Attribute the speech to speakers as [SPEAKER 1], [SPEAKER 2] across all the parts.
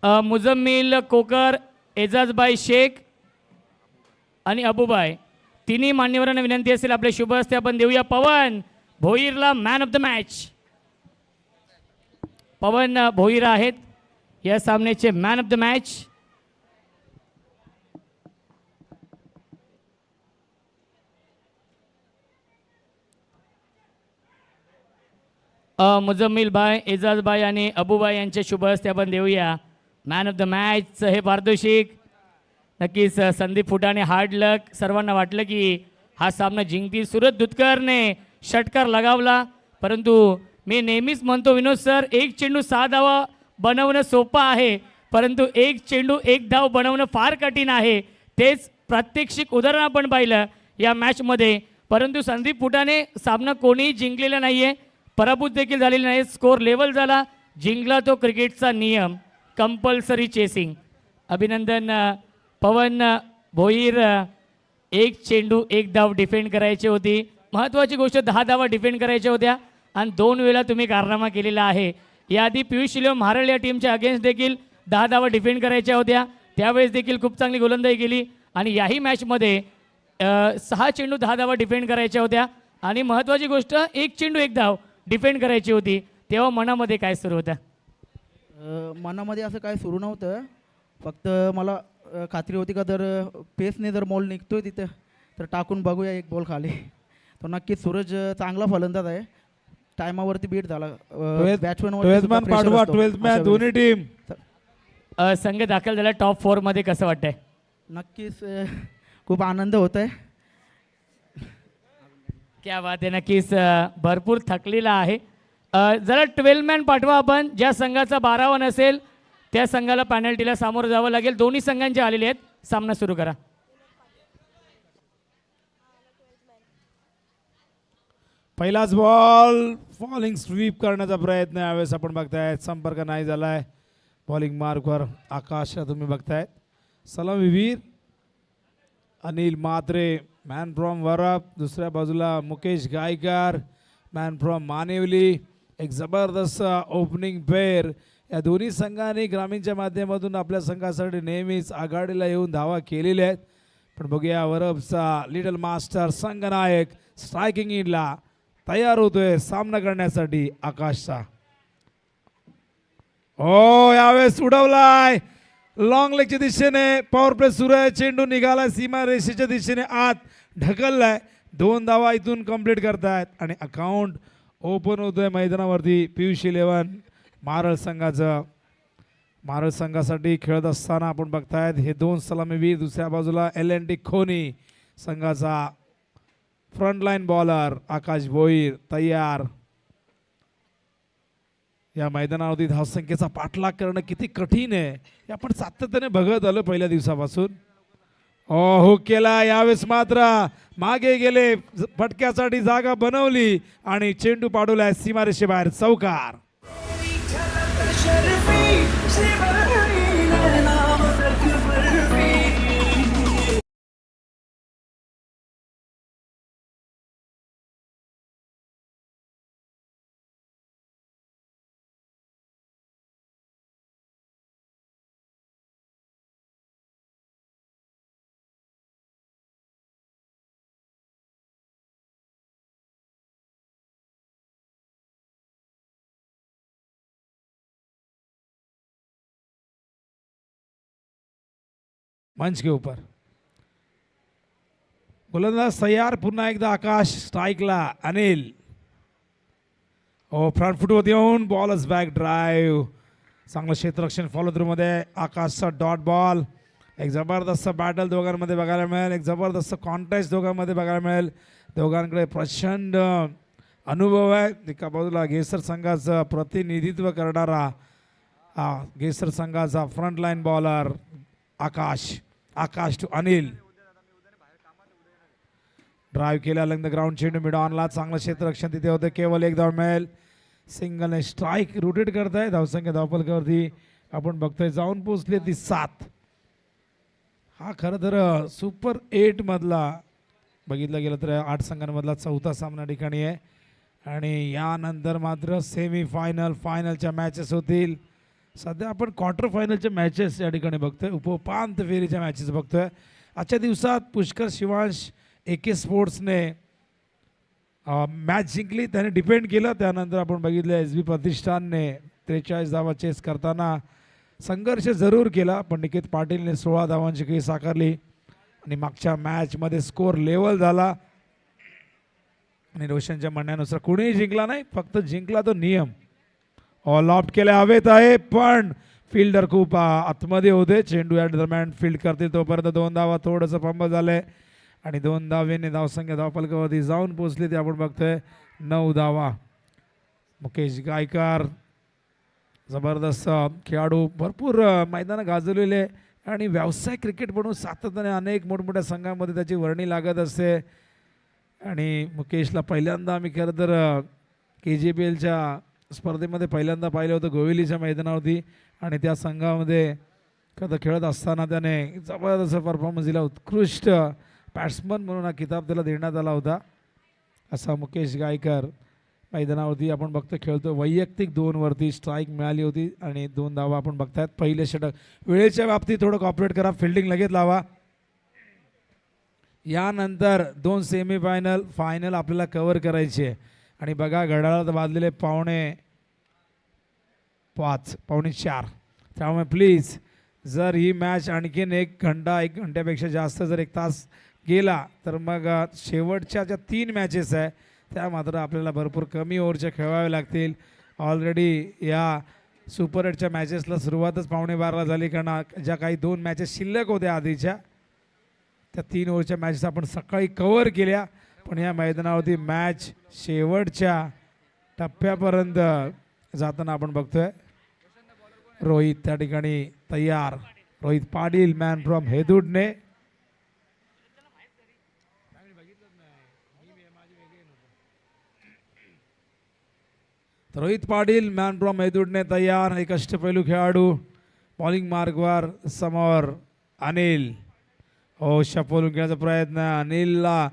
[SPEAKER 1] मुजम्मिल कोकर, एजाजबाई शेख आणि अबूबाई तिन्ही मान्यवरांना विनंती असेल आपले शुभ हस्ते आपण देऊया पवन भोईरला मॅन ऑफ द मॅच. पवन भोईर आहेत या सामन्याचे man of the match. Muzammil भाई, एजाजबाई आणि अबूबाई यांच्या शुभ हस्ते आपण देऊया मॅन ऑफ द मॅच हे पारितोषिक. नक्कीच संदीप फुटाणे हार्ड लक. सर्वांना वाटलं की हा सामना जिंकतील. सूरज दुधकरने षटकार लगावला, परंतु मी नेहमीच म्हणतो विनोद सर, एक चेंडू 6 धावा बनवणं सोपं आहे, परंतु एक चेंडू 1 धाव बनवणं फार कठीण आहे. तेच प्रात्यक्षिक उदाहरण आपण पाहिलं या मॅचमध्ये. परंतु संदीप फुटाणे सामना कोणीही जिंकलेला नाही आहे, पराभूत देखील झालेला नाही. स्कोर लेवल झाला, जिंकला तो क्रिकेटचा नियम, कंपल्सरी चेसिंग. अभिनंदन पवन भोईर. एक चेंडू 1 धाव डिफेंड करायची होती. महत्त्वाची गोष्ट 10 धावा डिफेंड करायच्या होत्या आणि 2 वेळा तुम्ही कारनामा केलेला आहे. याआधी पियुष शिलेम महाराळ या टीमच्या अगेन्स्ट देखील 10 धावा डिफेंड करायच्या होत्या, त्यावेळेस देखील खूप चांगली गोलंदाजी केली. आणि याही मॅचमध्ये 6 चेंडू 10 धावा डिफेंड करायच्या होत्या आणि महत्त्वाची गोष्ट 1 चेंडू 1 धाव डिफेंड करायची होती. तेव्हा मनामध्ये काय सुरू होतं?
[SPEAKER 2] मनामध्ये असं काय सुरू नव्हतं, फक्त मला खात्री होती का जर पेसने जर बॉल निघतोय तिथं तर टाकून बघूया एक बॉल खाली. तो नक्कीच सूरज चांगला फलंदाज आहे, टायमावरती बीट झाला. बॅट्समॅन
[SPEAKER 3] दोन्ही टीम
[SPEAKER 1] संघ दाखल झाला टॉप 4 मध्ये. कसं वाटतंय?
[SPEAKER 2] नक्कीच खूप आनंद होत आहे.
[SPEAKER 1] क्या बात आहे. नक्कीच भरपूर थकलेला आहे. जरा 12 मॅन पाठवा आपण. ज्या संघाचा 12वा नसेल त्या संघाला पॅनल्टीला सामोरं जावं लागेल. दोन्ही संघांचे आलेले आहेत. सामना सुरू करा.
[SPEAKER 3] पहिलाच बॉल फॉलिंग स्वीप करण्याचा प्रयत्न यावेळेस आपण बघतायत. संपर्क नाही झालाय बॉलिंग मार्कवर. आकाश तुम्ही बघतायत. सलामीवीर अनिल म्हात्रे मॅन फ्रॉम वरप. दुसऱ्या बाजूला मुकेश गायकर मॅन फ्रॉम मानेवली. एक जबरदस्त ओपनिंग पेअर. या दोन्ही संघांनी ग्रामीणच्या माध्यमातून आपल्या संघासाठी नेहमीच आघाडीला येऊन धावा केलेल्या आहेत. पण बघूया वरपचा लिटल मास्टर संघनायक स्ट्रायकिंग इनला तयार होतोय सामना करण्यासाठी आकाशचा. हो यावेळेस उडवलाय लॉंग लेगच्या दिशेने. पॉवर प्ले सुरू आहे. चेंडू निघालाय सीमा रेषेच्या दिशेने आत ढकललाय. 2 धावा इथून कंप्लीट करतायत आणि अकाउंट ओपन होतोय मैदानावरती. पियुष 11 मारळ संघाचं. मारळ संघासाठी खेळत असताना आपण बघतायत हे 2 सलामीवीर. दुसऱ्या बाजूला LNT खोनी संघाचा फ्रंटलाईन बॉलर आकाश भोईर तयार. या मैदानावरती धावसंख्येचा पाठलाग करणं किती कठीण आहे हे आपण सातत्याने बघत आलो पहिल्या दिवसापासून. हो केला. यावेळेस मात्र मागे गेले, फटक्यासाठी जागा बनवली आणि चेंडू पाडवलाय सीमारेषेबाहेर. चौकार. मंच के ऊपर गोलंदाज तयार. पुन्हा एकदा आकाश स्ट्राईकला. अनिल हो फ्रंट फुटवर येऊन बॉलच बॅक ड्राईव्ह. चांगलं क्षेत्ररक्षण फॉलो थ्रू मध्ये. आकाशचा डॉट बॉल. एक जबरदस्त बॅटल दोघांमध्ये बघायला मिळेल. एक जबरदस्त कॉन्टेस्ट दोघांमध्ये बघायला मिळेल. दोघांकडे प्रचंड अनुभव आहे. एका बाजूला गेसर संघाचं प्रतिनिधित्व करणारा गेसर संघाचा frontline bowler Akash. Akash to Anil. Drive केला लंग द ग्राउंड. चेंडू मिड ऑनला. चांगलं क्षेत्ररक्षण तिथे होतं. केवळ 1 धाव मिळेल. सिंगलने स्ट्राईक रोटेट करताय. धावसंख्या धावफलकावरती आपण बघतोय जाऊन पोहोचली ती 7. हा खरं तर सुपर 8 मधला बघितलं गेलं तर 8 संघांमधला 4था सामना ठिकाणी आहे आणि यानंतर मात्र सेमी फायनल फायनलच्या मॅचेस होतील. सध्या आपण क्वार्टर फायनलच्या मॅचेस या ठिकाणी बघतोय, उपोपांत फेरीच्या मॅचेस बघतोय. आजच्या दिवसात पुष्कर शिवांश AK स्पोर्ट्सने मॅच जिंकली, त्याने डिपेंड केलं. त्यानंतर आपण बघितलं SB प्रतिष्ठानने 43 धावा चेस करताना संघर्ष जरूर केला, पण निकेत पाटीलने 16 धावांची खेळी साकारली आणि मागच्या मॅचमध्ये स्कोअर लेवल झाला आणि रोशनच्या म्हणण्यानुसार कुणीही जिंकला नाही, फक्त जिंकला तो नियम. ऑल आउट केले हवेत आहे, पण फिल्डर खूप आतमध्ये होते. चेंडू या दरम्यान फील्ड करतील तोपर्यंत 2 धावा, थोडंसं फंबल झालंय आणि 2 धावेने धावसंख्या धावफलकावरती जाऊन पोहोचली. ते आपण बघतोय 9 धावा. मुकेश गायकर जबरदस्त खेळाडू, भरपूर मैदानं गाजवलेले आणि व्यावसायिक क्रिकेट म्हणून सातत्याने अनेक मोठमोठ्या संघामध्ये त्याची वर्णी लागत असते. आणि मुकेशला पहिल्यांदा आम्ही खरं तर KJPLच्या स्पर्धेमध्ये पहिल्यांदा पाहिलं होतं गोविलीच्या मैदानावरती आणि त्या संघामध्ये खरं खेळत असताना त्याने जबरदस्त परफॉर्मन्स दिला. उत्कृष्ट बॅट्समन म्हणून हा किताब त्याला देण्यात आला होता. असा मुकेश गायकर मैदानावरती आपण बघतो खेळतो. वैयक्तिक 2 वरती स्ट्राईक मिळाली होती आणि 2 धावा आपण बघतायत. पहिले षटक. वेळेच्या बाबतीत थोडं कॉपरेट करा, फिल्डिंग लगेच लावा. यानंतर 2 सेमीफायनल फायनल आपल्याला कव्हर करायची आहे आणि बघा घड्याळात वाजलेले 3:45 त्यामुळे प्लीज जर ही मॅच आणखीन 1 घंटा 1 घंट्यापेक्षा जास्त जर 1 तास गेला तर मग शेवटच्या ज्या 3 मॅचेस आहे त्या मात्र आपल्याला भरपूर कमी ओव्हरच्या खेळाव्या लागतील. ऑलरेडी या सुपर 8च्या मॅचेसला सुरुवातच 12:15ला झाली, कारण ज्या काही 2 मॅचेस शिल्लक होत्या आधीच्या त्या 3 ओव्हरच्या मॅचेस आपण सकाळी कव्हर केल्या. पण या मैदानावरती मॅच शेवटच्या टप्प्यापर्यंत जाताना आपण बघतोय. रोहित त्या ठिकाणी तयार. रोहित पाटील मॅन फ्रॉम हेदूडने रोहित पाटील मॅन फ्रॉम हेदूडने तयार. एक अष्टपैलू खेळाडू. बॉलिंग मार्कवर समोर अनिल. शपोलून खेळण्याचा प्रयत्न. अनिलला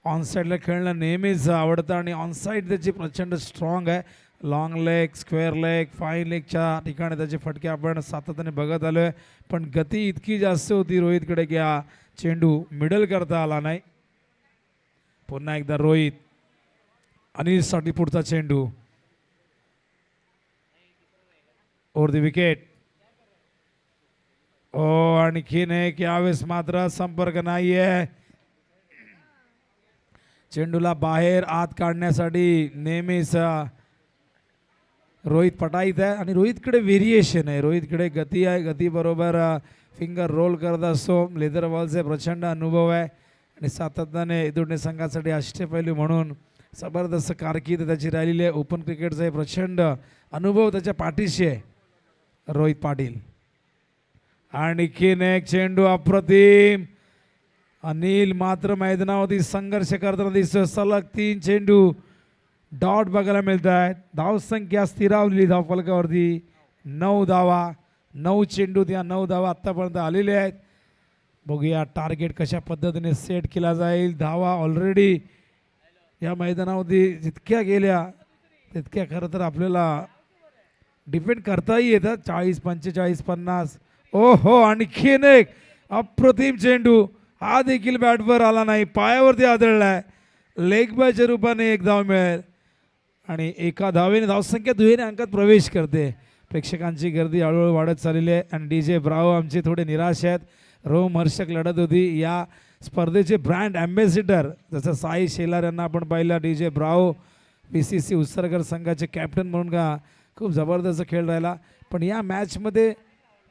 [SPEAKER 3] ऑनसाईडला खेळणं नेहमीच आवडतं आणि ऑनसाईड त्याची प्रचंड स्ट्रॉंग आहे. Long leg, square leg, fine लेगच्या ठिकाणी त्याचे फटके आपण सातत्याने बघत आलो आहे. पण गती इतकी जास्त होती रोहितकडे की हा चेंडू मिडल करता आला नाही. पुन्हा एकदा रोहित. अनिलसाठी पुढचा चेंडू ओव्हर द विकेट. आणखीन एक. यावेळेस मात्र संपर्क नाही आहे. चेंडूला बाहेर आत काढण्यासाठी नेहमीच रोहित पटाईत आहे आणि रोहितकडे व्हेरिएशन आहे. रोहितकडे गती आहे. गतीबरोबर फिंगर रोल करत असतो. लेदर बॉलचे प्रचंड अनुभव आहे आणि सातत्याने हेदूडने संघासाठी अष्टपैलू म्हणून जबरदस्त कारकीर्द त्याची राहिलेली आहे. ओपन क्रिकेटचा प्रचंड अनुभव त्याच्या पाठीशी आहे रोहित पाटील. आणखीन एक चेंडू अप्रतिम. अनिल मात्र मैदानावरती संघर्ष करताना दिसतो. सलग 3 चेंडू डॉट बघायला मिळत आहेत. धावसंख्या स्थिरावलेली धावफलकावरती 9 धावा. 9 चेंडू त्या 9 धावा आत्तापर्यंत आलेले आहेत. बघूया टार्गेट कशा पद्धतीने सेट केला जाईल. धावा ऑलरेडी या मैदानावरती जितक्या गेल्या तितक्या खरं तर आपल्याला डिपेंड करताही येतात. 40, 45, 50. ओहो आणखीन एक अप्रतिम चेंडू. हा देखील बॅटवर आला नाही, पायावरती आदळलाय. लेग बायच्या रूपाने 1 धाव मिळेल आणि 1 धावेने धावसंख्या दुहेरी अंकात प्रवेश करते. प्रेक्षकांची गर्दी हळूहळू वाढत चाललेली आहे आणि DJ ब्रावो आमचे थोडे निराश आहेत. रोमहर्षक लढत होती. या स्पर्धेचे ब्रँड ॲम्बॅसिडर जसं साई शेलार यांना आपण पाहिलं. DJ ब्रावो PCC उत्सर्गर संघाचे कॅप्टन म्हणून का खूप जबरदस्त खेळ राहिला. पण या मॅचमध्ये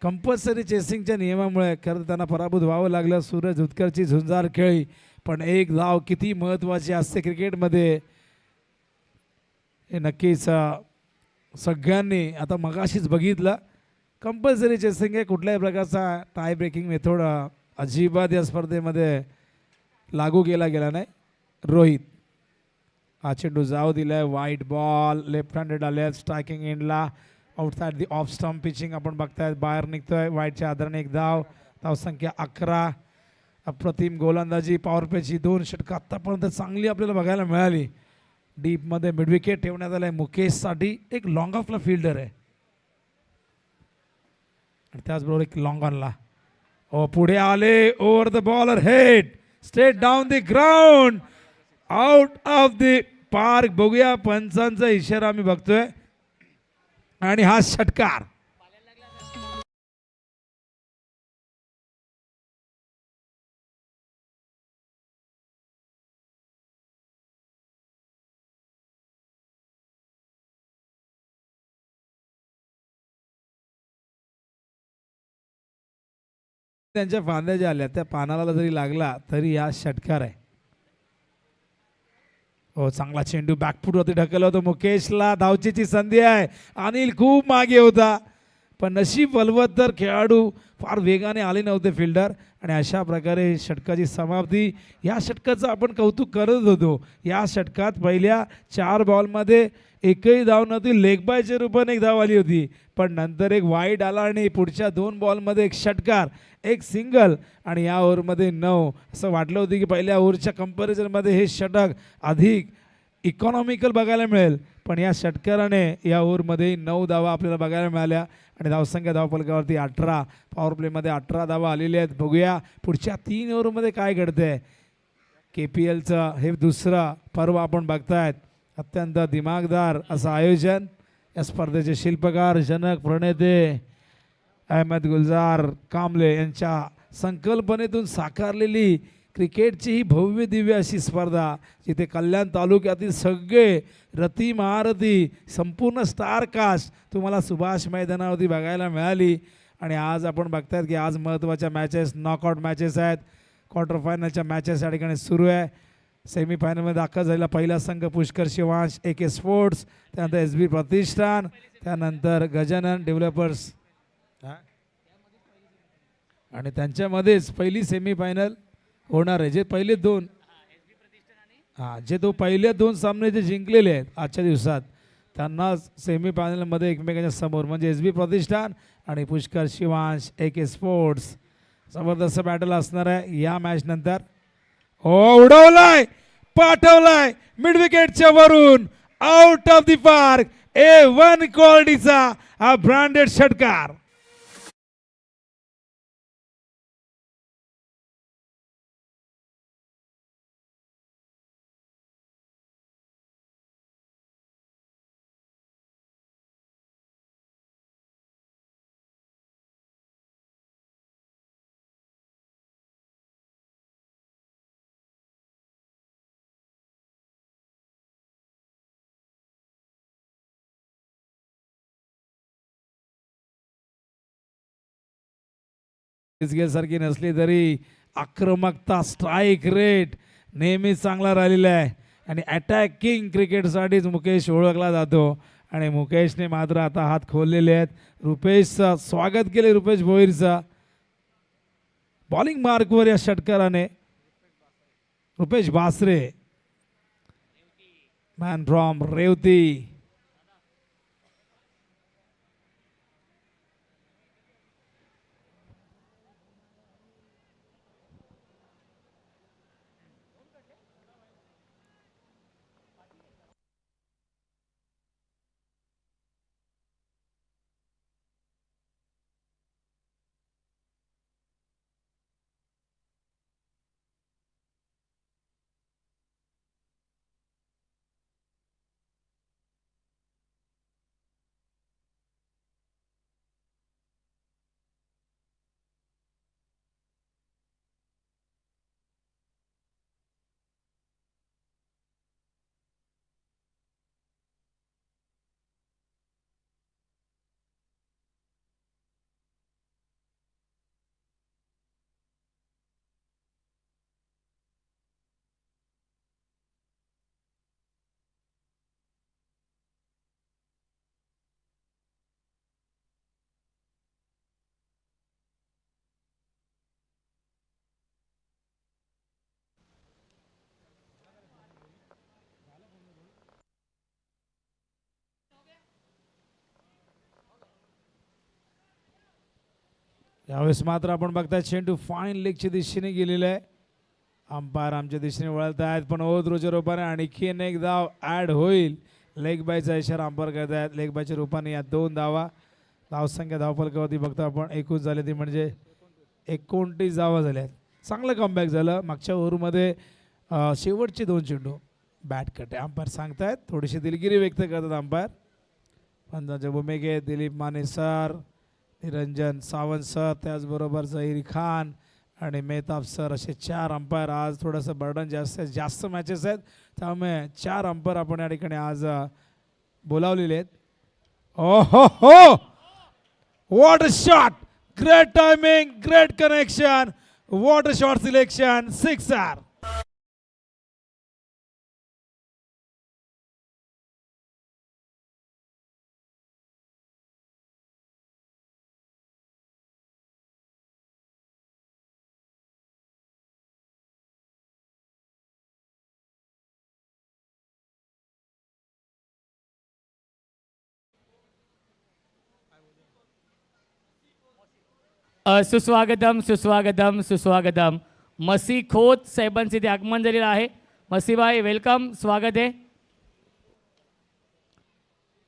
[SPEAKER 3] कंपल्सरी चेसिंगच्या नियमामुळे खरं त्यांना पराभूत व्हावं लागलं. सूरज उतकरची झुंजार खेळी, पण 1 धाव किती महत्त्वाची असते क्रिकेटमध्ये हे नक्कीच सगळ्यांनी आता मगाशीच बघितलं. कंपल्सरी चेसिंग आहे. कुठल्याही प्रकारचा टाय ब्रेकिंग मेथड अजिबात या स्पर्धेमध्ये लागू केला गेला नाही. रोहित हा चेंडू जाऊ दिलाय. वाईट बॉल. लेफ्ट हँडेड आले स्ट्रायकिंग एंडला. Outside the off stump pitching आपण बघतायत. बाहेर निघतोय. वाईटच्या आधाराने 1 धाव. धावसंख्या 11. अप्रतिम गोलंदाजी. पॉवर प्लेची 2 षटकं आत्तापर्यंत चांगली आपल्याला बघायला मिळाली. डीपमध्ये मिड विकेट ठेवण्यात आलं आहे मुकेशसाठी. एक लॉंग ऑफला फिल्डर आहे. त्याचबरोबर एक लॉंग ऑनला पुढे आले over the bowler head straight down the ground out of the park. बघूया पंचांचा इशारा आम्ही बघतोय आणि हा षटकार. त्यांच्या फांद्या ज्या आल्या त्या पानाला जरी लागला तरी हा षटकार आहे. हो चांगला चेंडू बॅकफूटवरती ढकलला होता. मुकेशला धावचीची संधी आहे. अनिल खूप मागे होता पण नशीब बलवत्तर खेळाडू फार वेगाने आले नव्हते फिल्डर आणि अशा प्रकारे षटकाची समाप्ती. या षटकाचं आपण कौतुक करत होतो. या षटकात पहिल्या 4 बॉलमध्ये एकही धाव नव्हती. लेग बायच्या रूपाने एक धाव आली होती पण नंतर एक वाईड आला आणि पुढच्या 2 बॉलमध्ये एक षटकार एक सिंगल आणि या ओव्हरमध्ये 9. असं वाटलं होतं की पहिल्या ओव्हरच्या कंपॅरिझनमध्ये हे षटक अधिक इकॉनॉमिकल बघायला मिळेल पण या षटकाराने या ओव्हरमध्ये 9 धावा आपल्याला बघायला मिळाल्या आणि धावसंख्या धावफलकावरती 18. पॉवर प्लेमध्ये 18 धावा आलेल्या आहेत. बघूया पुढच्या 3 ओव्हरमध्ये काय घडतंय. KPLचं हे दुसरं पर्व आपण बघतायत. अत्यंत दिमागदार असं आयोजन. या स्पर्धेचे शिल्पकार जनक प्रणेते अहमद गुलजार कांबळे यांच्या संकल्पनेतून साकारलेली क्रिकेटची ही भव्य दिव्य अशी स्पर्धा जिथे कल्याण तालुक्यातील सगळे रती महारथी संपूर्ण स्टार कास्ट तुम्हाला सुभाष मैदानावरती बघायला मिळाली. आणि आज आपण बघतायत की आज महत्त्वाच्या मॅचेस नॉकआउट मॅचेस आहेत. क्वार्टर फायनलच्या मॅचेस या ठिकाणी सुरू आहे. सेमीफायनलमध्ये दाखल झालेला पहिला संघ पुष्कर शिवांश AK स्पोर्ट्स, त्यानंतर SB प्रतिष्ठान, त्यानंतर गजानन डेव्हलपर्स आणि त्यांच्यामध्येच पहिली सेमीफायनल होणार आहे. जे पहिले 2 पहिले 2 सामने जे जिंकलेले आहेत आजच्या दिवसात त्यांना सेमीफायनलमध्ये एकमेकांच्या समोर म्हणजे SB प्रतिष्ठान आणि पुष्कर शिवांश AK स्पोर्ट्स जबरदस्त बॅटल असणार आहे या मॅच नंतर. उडवलाय पाठवलाय मिड विकेटच्या वरून out of the park. A1 क्वालिटीचा हा ब्रँडेड षटकार. सारखी नसली तरी आक्रमकता स्ट्राईक रेट नेहमीच चांगला राहिलेला आहे आणि अटॅकिंग क्रिकेटसाठीच मुकेश ओळखला जातो आणि मुकेशने मात्र आता हात खोललेले आहेत. रुपेशचं स्वागत केले रुपेश भोईरचा बॉलिंग मार्कवर या षटकाराने. Rupesh Basre man from Revati. यावेळेस मात्र आपण बघताय चेंडू फाईन लेगच्या दिशेने गेलेला आहे. अंपायर आमच्या दिशेने वळत आहेत पण ओव्हरच्या रूपाने आणखी एक धाव ॲड होईल. लेग बायचा इशारा अंपायर करत आहेत. लेग बायच्या रूपाने या 2 धावा धावसंख्या धावफलकावरती बघतो आपण 21 झाले ती म्हणजे 29 धावा झाल्यात. चांगलं कमबॅक झालं मागच्या ओव्हरमध्ये. शेवटचे 2 चेंडू बॅट कट आहे अंपायर सांगतायत. थोडीशी दिलगिरी व्यक्त करतात अंपायर. पंचांच्या भूमिकेत दिलीप माने सर, निरंजन सावंत सर, त्याचबरोबर झहीर खान आणि मेहताब सर असे 4 अंपायर. आज थोडंसं बर्डन जास्त मॅचेस आहेत त्यामुळे 4 अंपायर आपण या ठिकाणी आज बोलावलेले आहेत. ओ हो, what a shot, great timing, great connection, what a shot selection, sixer.
[SPEAKER 1] सुस्वागतम सुस्वागतम सुस्वागतम. मसी खोत साहेबांचे इथे आगमन झालेलं आहे. मसीबाई वेलकम, स्वागत आहे.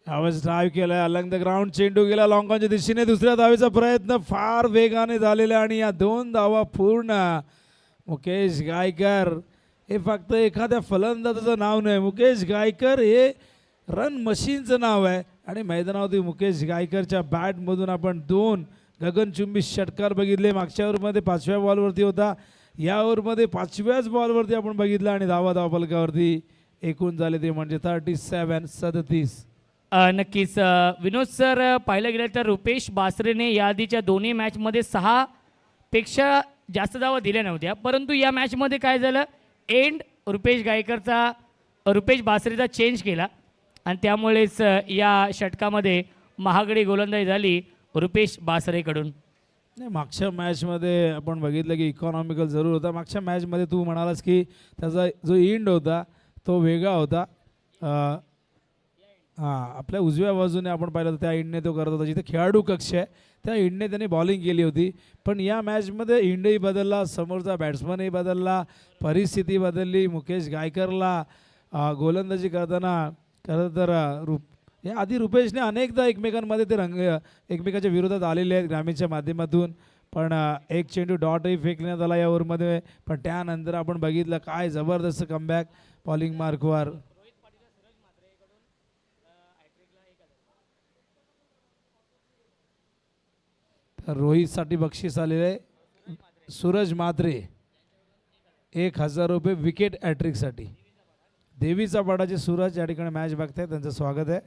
[SPEAKER 3] यावेळेस ड्राईव्ह केलाय अलंग द ग्राउंड, चेंडू गेला लॉंगॉनच्या दिशेने. दुसऱ्या धावेचा प्रयत्न फार वेगाने झालेला आणि या 2 धावा पूर्ण. मुकेश गायकर हे फक्त एखाद्या फलंदाजाचं नाव नाही, मुकेश गायकर हे रन मशीनचं नाव आहे. आणि मैदानावरती मुकेश गायकरच्या बॅटमधून आपण 2 गगनचुंबी षटकार बघितले. मागच्या ओव्हरमध्ये 5व्या बॉलवरती होता, या ओव्हरमध्ये 5व्याच बॉलवरती आपण बघितलं आणि धावफलकावरती एकूण झाले ते म्हणजे 37-37.
[SPEAKER 1] नक्कीच विनोद सर, पाहिलं गेलं तर रुपेश बासरेने या आधीच्या दोन्ही मॅचमध्ये 6 पेक्षा जास्त धावा दिल्या नव्हत्या, परंतु या मॅचमध्ये काय झालं, एंड रुपेश बासरेचा चेंज केला आणि त्यामुळेच या षटकामध्ये महागडी गोलंदाजी झाली रुपेश बासरेकडून.
[SPEAKER 3] नाही, मागच्या मॅचमध्ये आपण बघितलं की इकॉनॉमिकल जरूर होता. मागच्या मॅचमध्ये तू म्हणालास की त्याचा जो एंड होता तो वेगळा होता. हां, आपल्या उजव्या बाजूने आपण पाहिलं तर त्या एंडने तो करत होता, जिथे खेळाडू कक्ष आहे त्या एंडने त्याने बॉलिंग केली होती. पण या मॅचमध्ये एंडही बदलला, समोरचा बॅट्समनही बदलला, परिस्थिती बदलली. मुकेश गायकरला गोलंदाजी करताना खरं तर या आधी रुपेशने अनेकदा एकमेकांमध्ये ते एकमेकाच्या विरोधात आलेले आहेत ग्रामीणच्या माध्यमातून. पण एक चेंडू डॉटही फेकण्यात आला या ओव्हरमध्ये. पण त्यानंतर आपण बघितलं काय जबरदस्त कमबॅक बॉलिंग मार्कवर. तर रोहितसाठी बक्षीस आलेले आहे सूरज मात्रे, 1000 रुपये विकेट हॅट्रिकसाठी. देवीचा पाडाचे सूरज या ठिकाणी मॅच बघतायत, त्यांचं स्वागत आहे.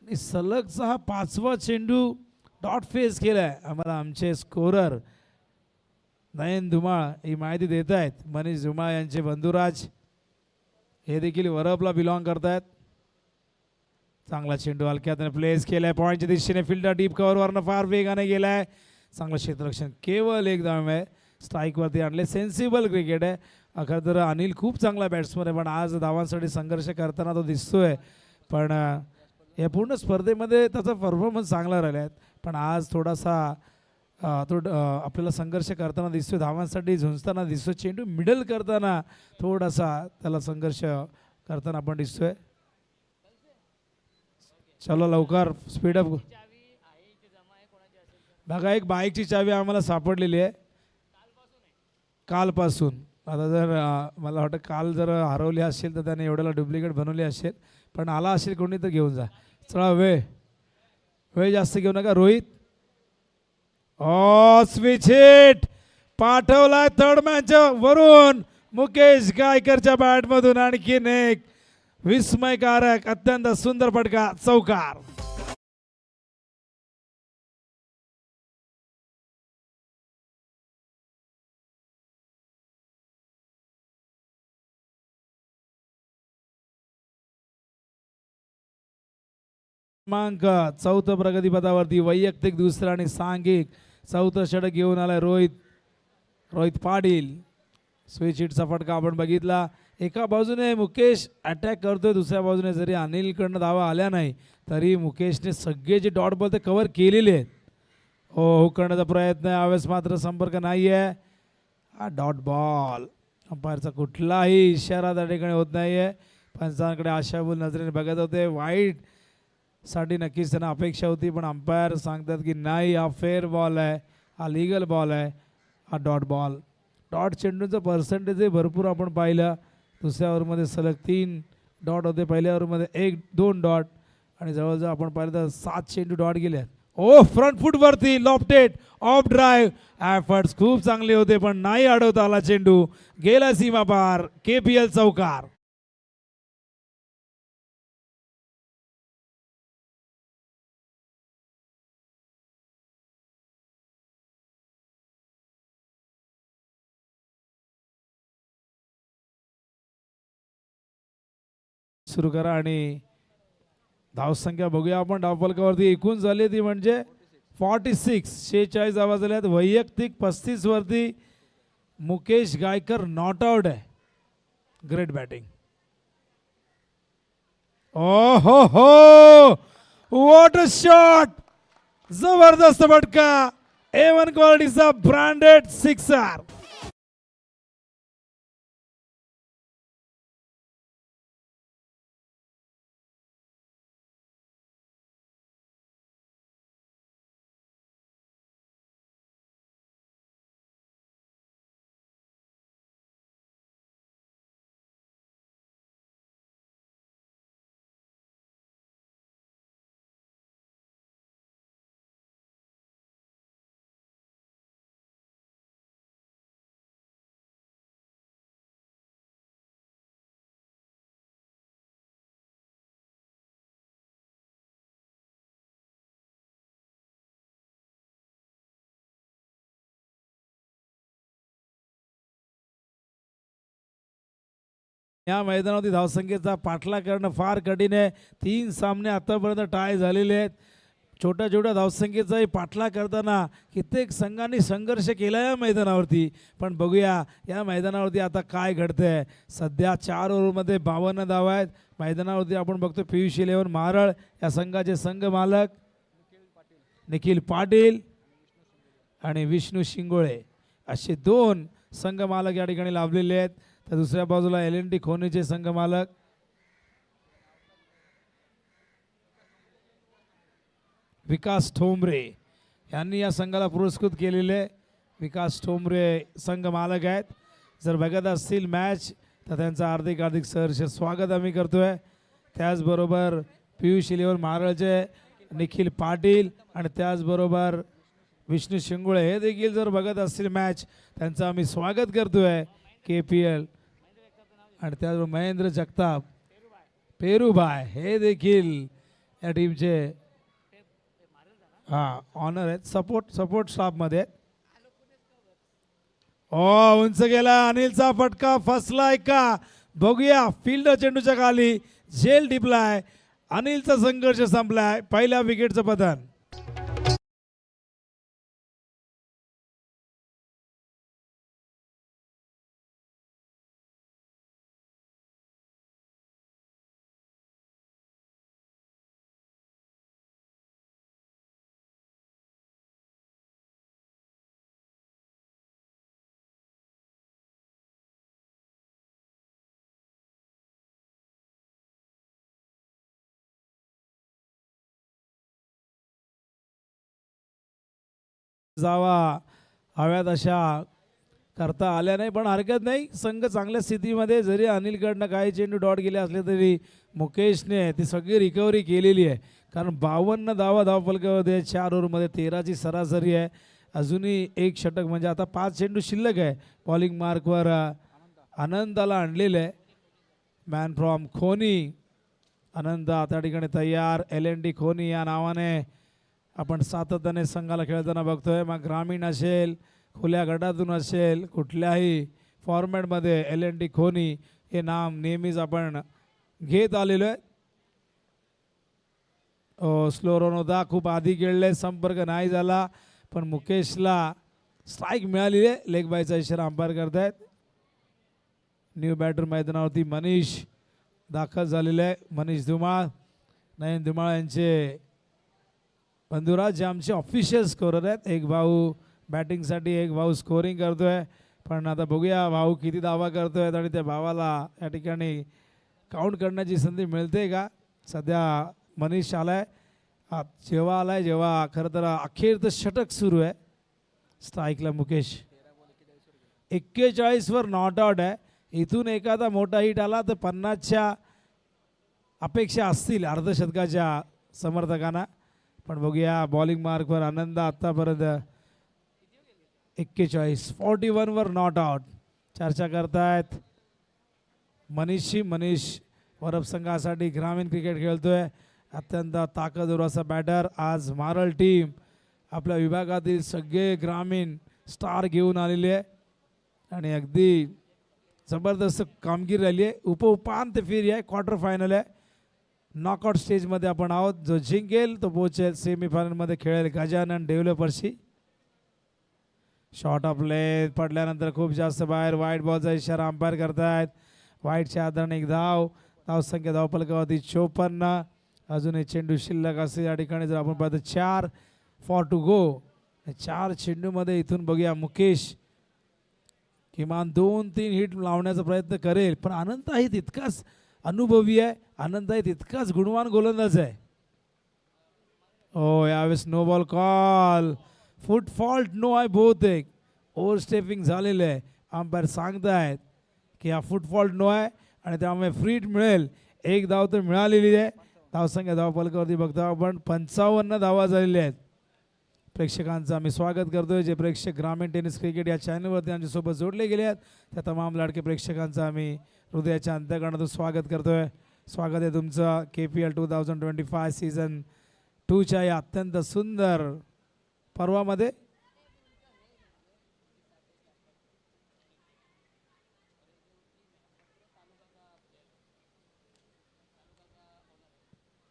[SPEAKER 3] आणि सलगचा हा 5वा चेंडू डॉट फेस केलाय. आम्हाला आमचे स्कोरर नयन धुमाळ ही माहिती देत आहेत. मनीष धुमाळ यांचे बंधुराज हे देखील वरपला बिलॉंग करतायत. चांगला चेंडू हलक्यात प्लेस केलाय पॉईंटच्या दिशेने. फिल्डर डीप कव्हरवरनं फार वेगाने गेलाय. चांगलं क्षेत्ररक्षण, केवळ एक धाव आहे. स्ट्राईकवरती आणले, सेन्सिबल क्रिकेट आहे. खरं तर अनिल खूप चांगला बॅट्समन आहे, पण आज धावांसाठी संघर्ष करताना तो दिसतोय. पण या पूर्ण स्पर्धेमध्ये त्याचा परफॉर्मन्स चांगला राहिला आहे, पण आज थोडासा आपल्याला संघर्ष करताना दिसतोय, धावांसाठी झुंजताना दिसतोय. चेंडू मिडल करताना थोडासा त्याला संघर्ष करताना आपण दिसतोय. चलो लवकर स्पीडअप बघा. एक बाईकची चावी आम्हाला सापडलेली आहे कालपासून. आता जर मला वाटतं काल जर हरवली असेल तर त्याने एवढ्याला डुप्लिकेट बनवली असेल, पण आला असेल कोणी तर घेऊन जा. चला, वेळ जास्त घेऊ नका. रोहित स्विच हिट पाठवलाय थर्ड मॅच वरून मुकेश गायकरच्या बॅटमधून. आणखीन एक विस्मयकारक अत्यंत सुंदर फटका, चौकार. क्रमांक 4 प्रगतीपथावरती वैयक्तिक दुसरा आणि सांघिक 4 षटक घेऊन आलाय रोहित पाटील. स्विच हिटचा फटका आपण बघितला. एका बाजूने मुकेश अटॅक करतोय, दुसऱ्या बाजूने जरी अनिलकडनं धावा आल्या नाही तरी मुकेशने सगळे जे डॉट बॉल ते कव्हर केलेले आहेत. हो करण्याचा प्रयत्न, यावेळेस मात्र संपर्क नाही आहे. हा डॉट बॉल, अंपायरचा कुठलाही इशारा त्या ठिकाणी होत नाही आहे. पंचांकडे आशाभूल नजरेने बघत होते. वाईट साठी नक्कीच त्यांना अपेक्षा होती, पण अंपायर सांगतात की नाही, हा फेअर बॉल आहे, हा लिगल बॉल आहे, हा डॉट बॉल. डॉट चेंडूचं पर्सेंटेजही भरपूर आपण पाहिलं. दुसऱ्या ओव्हरमध्ये सलग 3 डॉट होते, पहिल्या ओव्हरमध्ये 1-2 डॉट, आणि जवळजवळ आपण पाहिलं तर 7 चेंडू डॉट गेले. ओ फ्रंट फूटवरती लॉफ्टेड ऑफ ड्राईव्ह एफर्ट्स खूप चांगले होते, पण नाही अडवता आला चेंडू, गेला सीमा पार. KPL चौकार. सुरू करा आणि धावसंख्या बघूया आपण धावफलकावरती. एकूण झाली ती म्हणजे 46 धावा झाल्यात. वैयक्तिक 35 वरती मुकेश गायकर नॉट आउट आहे. Great batting. ओ हो व्हॉट अ शॉट, जबरदस्त फटका, A1 क्वालिटीचा ब्रँडेड सिक्सर. या मैदानावरती धावसंख्येचा पाठलाग करणं फार कठीण आहे. 3 सामने आतापर्यंत टाय झालेले आहेत. छोट्या छोट्या धावसंख्येचाही पाठलाग करताना कित्येक संघांनी संघर्ष केला या मैदानावरती. पण बघूया या मैदानावरती आता काय घडतंय. सध्या 4 ओव्हरमध्ये 52 धावा आहेत. मैदानावरती आपण बघतो पियुष 11 मारळ या संघाचे संघ मालक निखिल पाटील आणि विष्णू शिंगोळे असे 2 संघ मालक या ठिकाणी लाभलेले आहेत. तर दुसऱ्या बाजूला LNT खोनीचे संघ मालक विकास ठोंबरे यांनी या संघाला पुरस्कृत केलेले. विकास ठोंबरे संघ मालक आहेत. जर बघत असतील मॅच तर त्यांचं हार्दिक हार्दिक सहर्ष स्वागत आम्ही करतोय. त्याचबरोबर पियुष 11 मारळचे निखिल पाटील आणि त्याचबरोबर विष्णू शिंगोळे हे देखील जर बघत असतील मॅच त्यांचं आम्ही स्वागत करतोय. KPL आणि त्याचबरोबर महेंद्र जगताप, पेरूभाय हे देखील या टीमचे ऑनर आहेत, सपोर्ट स्टाफमध्ये. उंच गेला अनिलचा फटका, फसलाय का बघूया. फील्ड चेंडूच्या खाली झेल टिपलाय. अनिलचा संघर्ष संपलाय. पहिल्या विकेटचं पतन. जावा हव्यात अशा करता आल्या नाही, पण हरकत नाही. संघ चांगल्या स्थितीमध्ये. जरी अनिलकडनं काही चेंडू डॉट गेले असले तरी मुकेशने ती सगळी रिकव्हरी केलेली आहे. कारण 52 धावा धावफलकामध्ये 4 ओव्हरमध्ये 13ची सरासरी आहे. अजूनही 1 षटक म्हणजे आता 5 चेंडू शिल्लक आहे. बॉलिंग मार्कवर आनंदाला आणलेलं आहे. मॅन फ्रॉम खोनी आनंद त्या ठिकाणी तयार. LNT खोनी या नावाने आपण सातत्याने संघाला खेळताना बघतोय. मग ग्रामीण असेल, खुल्या गटातून असेल, कुठल्याही फॉर्मॅटमध्ये LNT खोनी हे नाम नेहमीच आपण घेत आलेलो आहे. स्लो रन होता, खूप आधी खेळले, संपर्क नाही झाला, पण मुकेशला स्ट्राईक मिळाली आहे. लेग बायचा इशारा अंपायर करतायत. न्यू बॅटर मैदानावरती मनीष दाखल झालेले आहे. मनीष धुमाळ, नयन धुमाळ यांचे बंधुराज जे आमचे ऑफिशियल स्कोरर आहेत. एक भाऊ बॅटिंगसाठी, एक भाऊ स्कोरिंग करतोय. पण आता बघूया भाऊ किती धावा करतोय आणि त्या भावाला या ठिकाणी काउंट करण्याची संधी मिळते का. सध्या मनीष आलाय. जेव्हा आलाय जेव्हा खरं तर अखेर तर षटक सुरू आहे. स्ट्राईकला मुकेश 41 वर नॉट आउट आहे. इथून एखादा मोठा हिट आला तर 50च्या अपेक्षा असतील अर्धशतकाच्या समर्थकांना. पण बघूया बॉलिंग मार्कवर आनंद आत्तापर्यंत 41 वर नॉट आउट. चर्चा करतायत मनीष वरप संघासाठी ग्रामीण क्रिकेट खेळतोय. अत्यंत ताकदवर असा बॅटर. आज मारळ टीम आपल्या विभागातील सगळे ग्रामीण स्टार घेऊन आलेले आहे आणि अगदी जबरदस्त कामगिरी राहिली आहे. उपांत्य फेरी आहे, क्वार्टर फायनल आहे. नॉकआउट स्टेजमध्ये आपण आहोत. जो जिंकेल तो पोहोचेल सेमीफायनलमध्ये खेळेल गजानन डेव्हलपर्सशी. शॉर्ट ऑफ लेग पडल्यानंतर खूप जास्त बाहेर. वाईट बॉलचा इशारा अंपायर करतायत. वाईटच्या आधाराने एक धावसंख्या धावफलकावरती 54. अजून एक चेंडू शिल्लक असेल या ठिकाणी. जर आपण पाहतो 4 फॉर टू गो. 4 चेंडूमध्ये इथून बघूया मुकेश किमान 2-3 हिट लावण्याचा प्रयत्न करेल. पण अनंतही तितकाच अनुभवी आहे. अनंतही तितकाच गुणवान गोलंदाज आहे. ओ यावेळेस no ball call. Foot fault no आहे बहुतेक. ओव्हर स्टेपिंग झालेलं आहे. अंपायर सांगतायत की हा फुट फॉल्ट नो आहे आणि त्यामुळे फ्री हिट मिळेल. एक धाव तर मिळालेली आहे. धावसंख्या धावफलकावरती बघतो आपण 55 धावा झालेल्या आहेत. प्रेक्षकांचं आम्ही स्वागत करतोय. जे प्रेक्षक ग्रामीण टेनिस क्रिकेट या चॅनलवरती आमच्यासोबत जोडले गेले आहेत त्या तमाम लाडके प्रेक्षकांचं आम्ही हृदयाच्या अंतःकरणातून स्वागत करतोय. स्वागत आहे तुमचं KPL 2025 सीझन 2च्या या अत्यंत सुंदर पर्वामध्ये.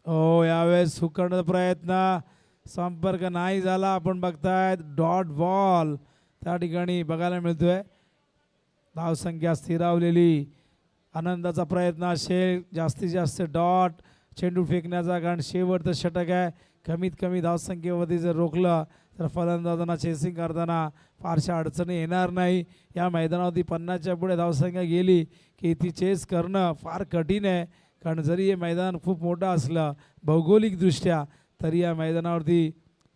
[SPEAKER 3] ओ यावेळेस हुकण्याचा प्रयत्न, संपर्क नाही झाला. आपण बघतायत डॉट बॉल त्या ठिकाणी बघायला मिळतोय. धावसंख्या स्थिरावलेली. आनंदाचा प्रयत्न असेल जास्तीत जास्त डॉट चेंडू फेकण्याचा, कारण शेवटचं षटक आहे. कमीत कमी धावसंख्येवरती जर रोखलं तर फलंदाजांना चेसिंग करताना फारशा अडचणी येणार नाही. या मैदानावरती 50च्या पुढे धावसंख्या गेली की ती चेस करणं फार कठीण आहे. कारण जरी हे मैदान खूप मोठं असलं भौगोलिकदृष्ट्या तरी या मैदानावरती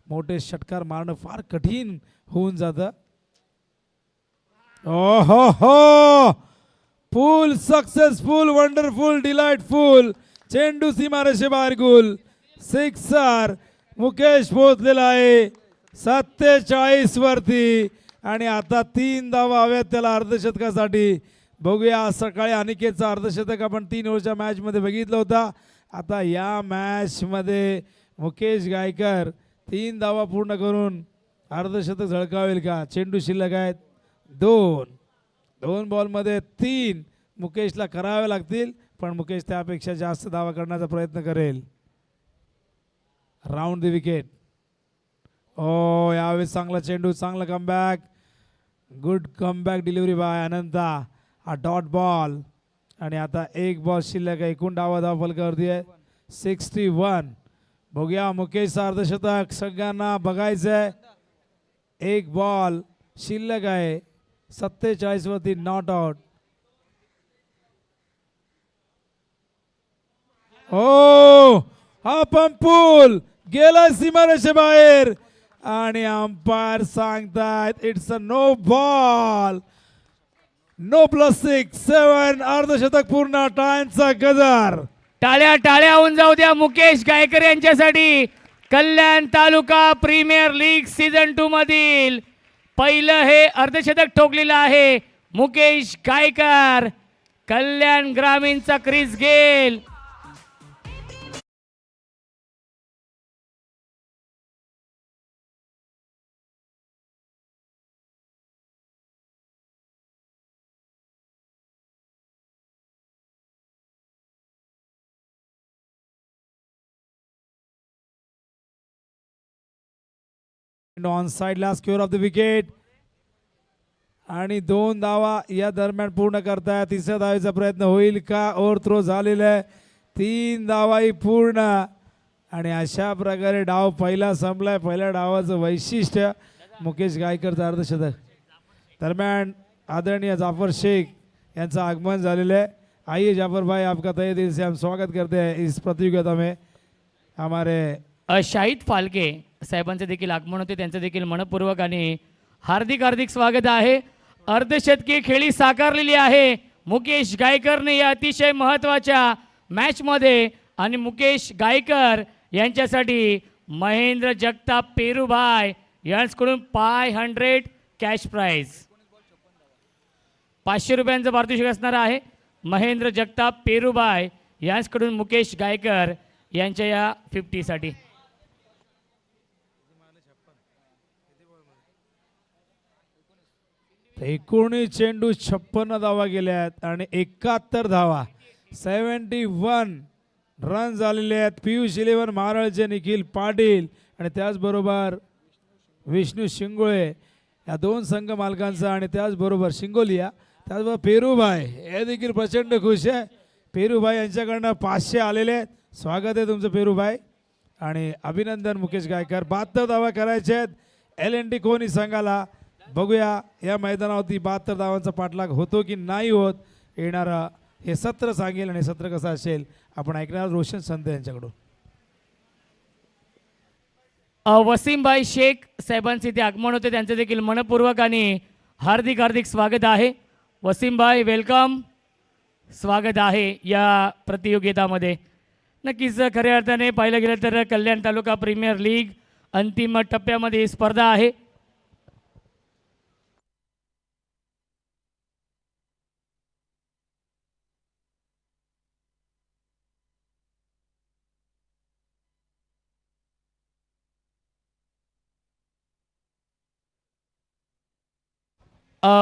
[SPEAKER 3] मोठे षटकार मारणं फार कठीण होऊन जातं. ओ हो फुल सक्सेसफुल वंडरफुल डिलाइटफुल चेंडू सीमारेषे बाहेर गोल. सिक्सर मुकेश पोहोचलेला आहे 47 वरती आणि आता 3 धावा हव्यात त्याला अर्धशतकासाठी. बघूया सकाळी अनिकेतचा अर्धशतक आपण 3 ओव्हरच्या मॅचमध्ये बघितलं होता. आता या मॅचमध्ये मुकेश गायकर 3 धावा पूर्ण करून अर्धशतक झळकावेल का? चेंडू शिल्लक आहेत 2 बॉलमध्ये 3 मुकेशला करावे लागतील. पण मुकेश त्यापेक्षा जास्त धावा करण्याचा प्रयत्न करेल. Round the wicket. ओ यावेळेस चांगला चेंडू, चांगला comeback. Good comeback delivery by Ananta. हा डॉट बॉल आणि आता 1 बॉल शिल्लक आहे. एकूण धावा फलकावरती आहे 61. बघूया मुकेश अर्धशतक सगळ्यांना बघायचं आहे. 1 बॉल शिल्लक आहे 47 वरती नॉट आउट. ओ हा पंपूल गेला सीमारेषे बाहेर आणि अंपायर सांगतायत it's a no ball. No +6 7 अर्धशतक पूर्ण. टाळ्यांचा गजर.
[SPEAKER 1] टाळ्या होऊन जाऊ द्या मुकेश गायकर यांच्यासाठी. Kalyan taluka premier league season 2 मधील पहिलं हे अर्धशतक ठोकलेलं आहे मुकेश गायकर. कल्याण ग्रामीणचा Chris Gayle.
[SPEAKER 3] On side last square off the wicket आणि 2 धावा या दरम्यान पूर्ण करताय. 3ऱ्या धावेचा प्रयत्न होईल का? ओव्हर थ्रो झालेला आहे. 3 धावाही पूर्ण आणि अशा प्रकारे डाव पहिला संपलाय. पहिल्या डावाचं वैशिष्ट्य मुकेश गायकरचं अर्धशतक. दरम्यान आदरणीय जाफर शेख यांचं आगमन झालेलं है। आइए जाफर भाई, आपका तहे दिल से हम स्वागत करते हैं इस प्रतियोगिता में। हमारे
[SPEAKER 1] शाहिद फालके साहेबांचे देखील आगमन होते, त्यांचं देखील मनपूर्वक आणि हार्दिक हार्दिक स्वागत आहे. अर्धशतकी खेळी साकारलेली आहे मुकेश गायकरने या अतिशय महत्त्वाच्या मॅचमध्ये आणि मुकेश गायकर यांच्यासाठी महेंद्र जगताप पेरूभाई यांच्याकडून 500 कॅश प्राईज 500 रुपयांचं पारितोषिक असणार आहे. महेंद्र जगताप पेरूभाई यांच्याकडून मुकेश गायकर यांच्या या 50साठी.
[SPEAKER 3] एकोणीस चेंडू 56 धावा गेल्यात आणि 71 धावा 71 रन झालेले आहेत. पियुष 11 मारळचे निखिल पाटील आणि त्याचबरोबर विष्णू शिंगोळे या दोन संघ मालकांचा आणि त्याचबरोबर शिंगोलिया त्याचबरोबर पेरूभाई हे देखील प्रचंड खुश आहे. पेरूभाई यांच्याकडनं 500 आलेले आहेत. स्वागत आहे तुमचं पेरूभाई आणि अभिनंदन मुकेश गायकर. 72 धावा करायचे आहेत LNT कोहनी संघाला. बघूया या मैदानावरती 72 धावांचा पाठलाग होतो की नाही होत. येणारा हे सत्र सांगेल आणि सत्र कसं असेल आपण ऐकणार रोशन संत यांच्याकडून.
[SPEAKER 1] वसीमभाई शेख साहेबांचे इथे आगमन होते, त्यांचे देखील मनपूर्वक आणि हार्दिक हार्दिक स्वागत आहे. वसीमभाई वेलकम, स्वागत आहे या प्रतियोगितामध्ये. नक्कीच खऱ्या अर्थाने पाहिलं गेलं तर कल्याण तालुका प्रीमियर लीग अंतिम टप्प्यामध्ये ही स्पर्धा आहे.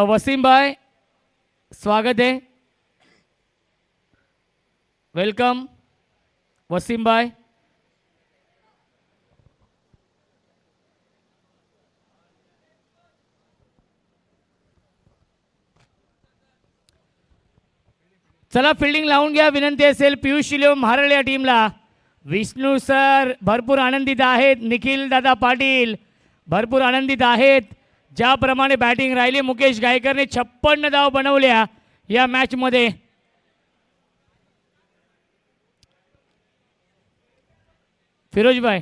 [SPEAKER 1] वसीम भाई स्वागत है, वेलकम वसीम भाई. चला फिल्डिंग लावून घ्या विनंती असेल पियुष शिलेव महाराळ या टीमला. विष्णू सर भरपूर आनंदित आहेत, निखिल दादा पाटील भरपूर आनंदित आहेत. ज्याप्रमाणे बॅटिंग राहिली मुकेश गायकरने 56 धाव बनवल्या या मॅचमध्ये. फिरोज भाई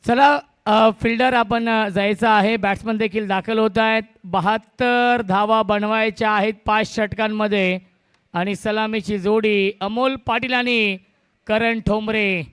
[SPEAKER 1] चला फिल्डर आपण जायचं आहे. बॅट्समन देखील दाखल होत आहेत. 72 धावा बनवायच्या आहेत 5 षटकांमध्ये आणि सलामीची जोडी अमोल पाटील आणि करण ठोंबरे.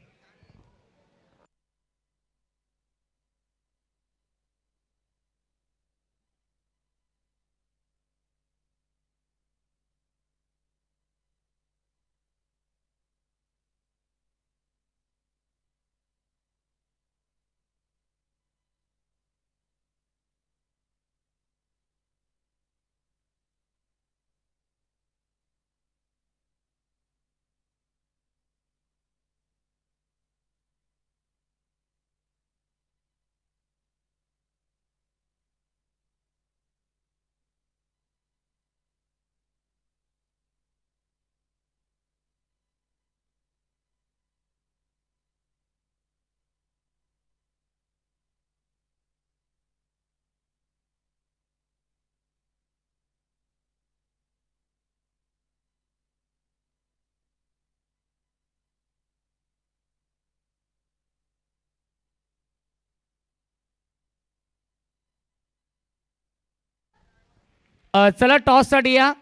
[SPEAKER 1] चला टॉससाठी या.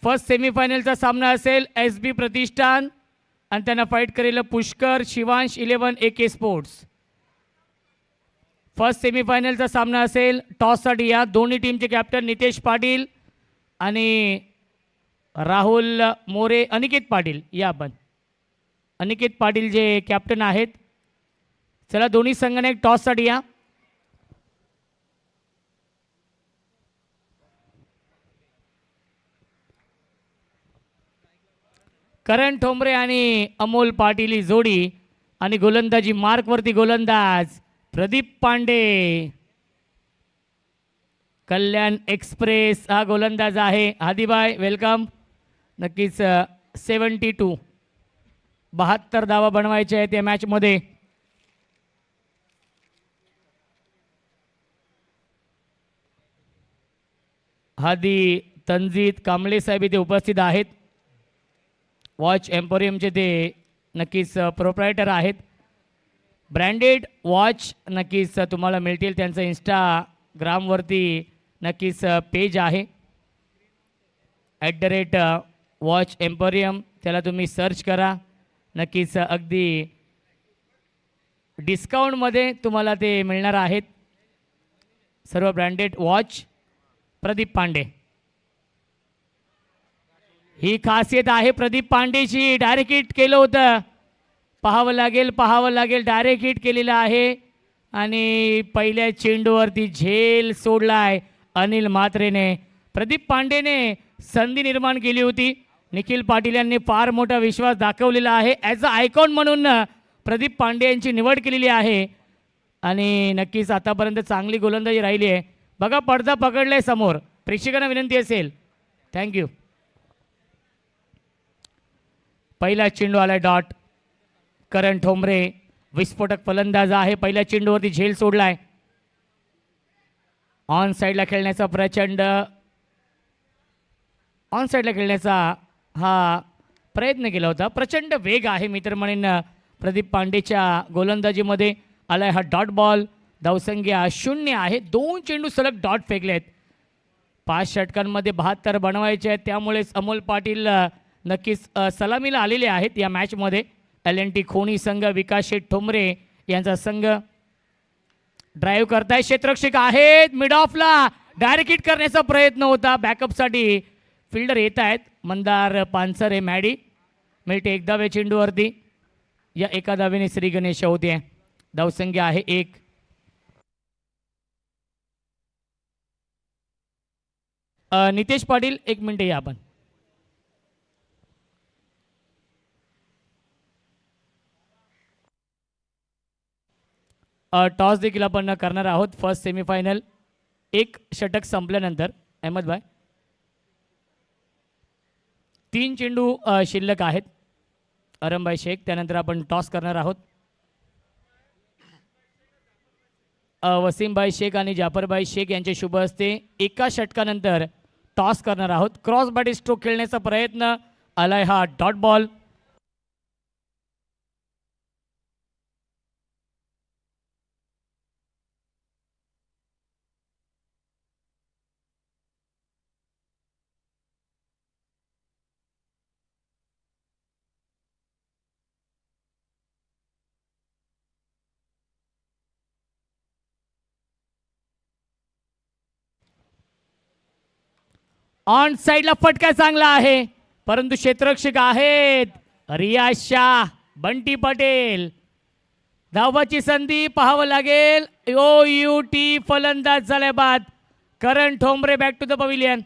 [SPEAKER 1] फर्स्ट सेमीफायनलचा सामना असेल एस बी प्रतिष्ठान आणि त्यांना फाईट करेल Pushkar Shivansh 11 AK sports. First सेमीफायनलचा सामना असेल टॉससाठी या. दोन्ही टीमचे कॅप्टन नितेश पाटील आणि राहुल मोरे. अनिकेत पाटील या आपण. अनिकेत पाटील जे कॅप्टन आहेत. चला दोन्ही संघाने एक टॉससाठी या. करण ठोंबरे आणि अमोल पाटील ही जोडी आणि गोलंदाजी मार्कवरती गोलंदाज प्रदीप पांडे. कल्याण एक्सप्रेस हा गोलंदाज आहे. हादीबाई वेलकम. नक्कीच 72 72 धावा बनवायचे आहेत या मॅचमध्ये. हादी तंजीत कांबळे साहेब इथे उपस्थित आहेत. वॉच एम्पोरियमचे ते नक्कीच प्रोप्रायटर आहेत. ब्रँडेड वॉच नक्कीच तुम्हाला मिळतील. त्यांचं इंस्टाग्रामवरती नक्कीच पेज आहे @वॉच एम्पोरियम. त्याला तुम्ही सर्च करा. नक्कीच अगदी डिस्काउंटमध्ये तुम्हाला ते मिळणार आहेत सर्व ब्रँडेड वॉच. प्रदीप पांडे ही खासियत आहे प्रदीप पांडेची. डायरेक्ट हिट केलं होतं. पाहावं लागेल. डायरेक्ट हिट केलेलं आहे आणि पहिल्या चेंडूवरती झेल सोडलाय अनिल म्हात्रेने. प्रदीप पांडेने संधी निर्माण केली होती. निखिल पाटील यांनी फार मोठा विश्वास दाखवलेला आहे. ॲज अ आयकॉन म्हणून प्रदीप पांडे यांची निवड केलेली आहे आणि नक्कीच आतापर्यंत चांगली गोलंदाजी राहिली आहे. बघा पडदा पकडलाय समोर. प्रेक्षकांना विनंती असेल. थँक्यू. पहिला चेंडू आलाय डॉट. करण ठोंबरे विस्फोटक फलंदाज आहे. पहिल्या चेंडूवरती झेल सोडलाय. ऑन साईडला खेळण्याचा हा प्रयत्न केला होता. प्रचंड वेग आहे मी तर म्हणेन प्रदीप पांडेच्या गोलंदाजीमध्ये. आलाय हा डॉट बॉल. धावसंख्या 0 आहे. 2 चेंडू सलग डॉट फेकलेत. 5 षटकांमध्ये 72 बनवायचे आहेत. त्यामुळेच अमोल पाटील नक्कीच सलामीला आलेले आहेत या मॅचमध्ये. LNT खोणी संघ विकास शेठ ठोंबरे यांचा संघ ड्राईव्ह करताय. क्षेत्ररक्षक आहेत मिड ऑफला. डायरेक्ट हिट करण्याचा प्रयत्न होता. बॅकअपसाठी फिल्डर येत आहेत. मंदार पानसरे मॅडी मिळते 1 धावे चेंडूवरती. या 1 धावेने श्री गणेश होते. धावसंख्या आहे 1. नितेश पाटील 1 मिनिट या आपण. टॉस देखील आपण करणार आहोत. फर्स्ट सेमीफायनल 1 षटक संपल्यानंतर. अहमद भाई 3 चेंडू शिल्लक आहेत. अरमभाई शेख त्यानंतर आपण टॉस करणार आहोत. वसीमभाई शेख आणि जाफरभाई शेख यांचे शुभ हस्ते 1 षटकानंतर टॉस करणार आहोत. क्रॉस बॉडी स्ट्रोक खेळण्याचा प्रयत्न. आलाय हा डॉट बॉल. ऑन साईडला फटका चांगला आहे परंतु क्षेत्ररक्षक आहेत रियाज शाह बंटी पटेल. धावाची संधी पाहावं लागेल. OUT फलंदाज झाल्या बाद. Karan Thombare back to the pavilion.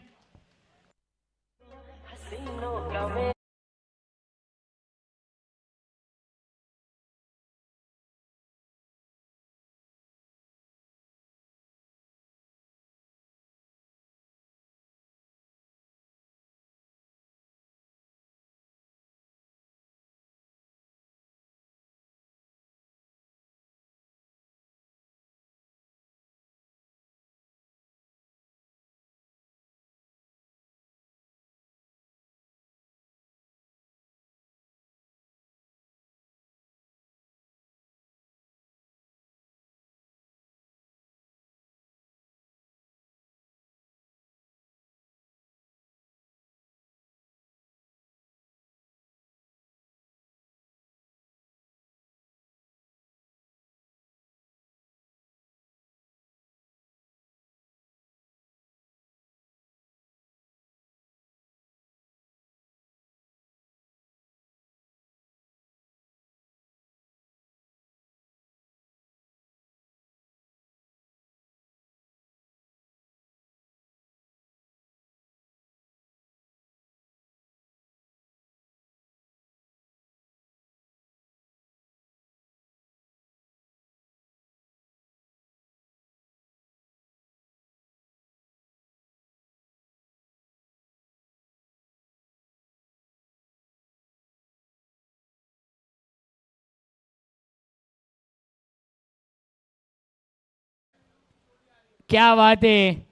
[SPEAKER 1] क्या बात है.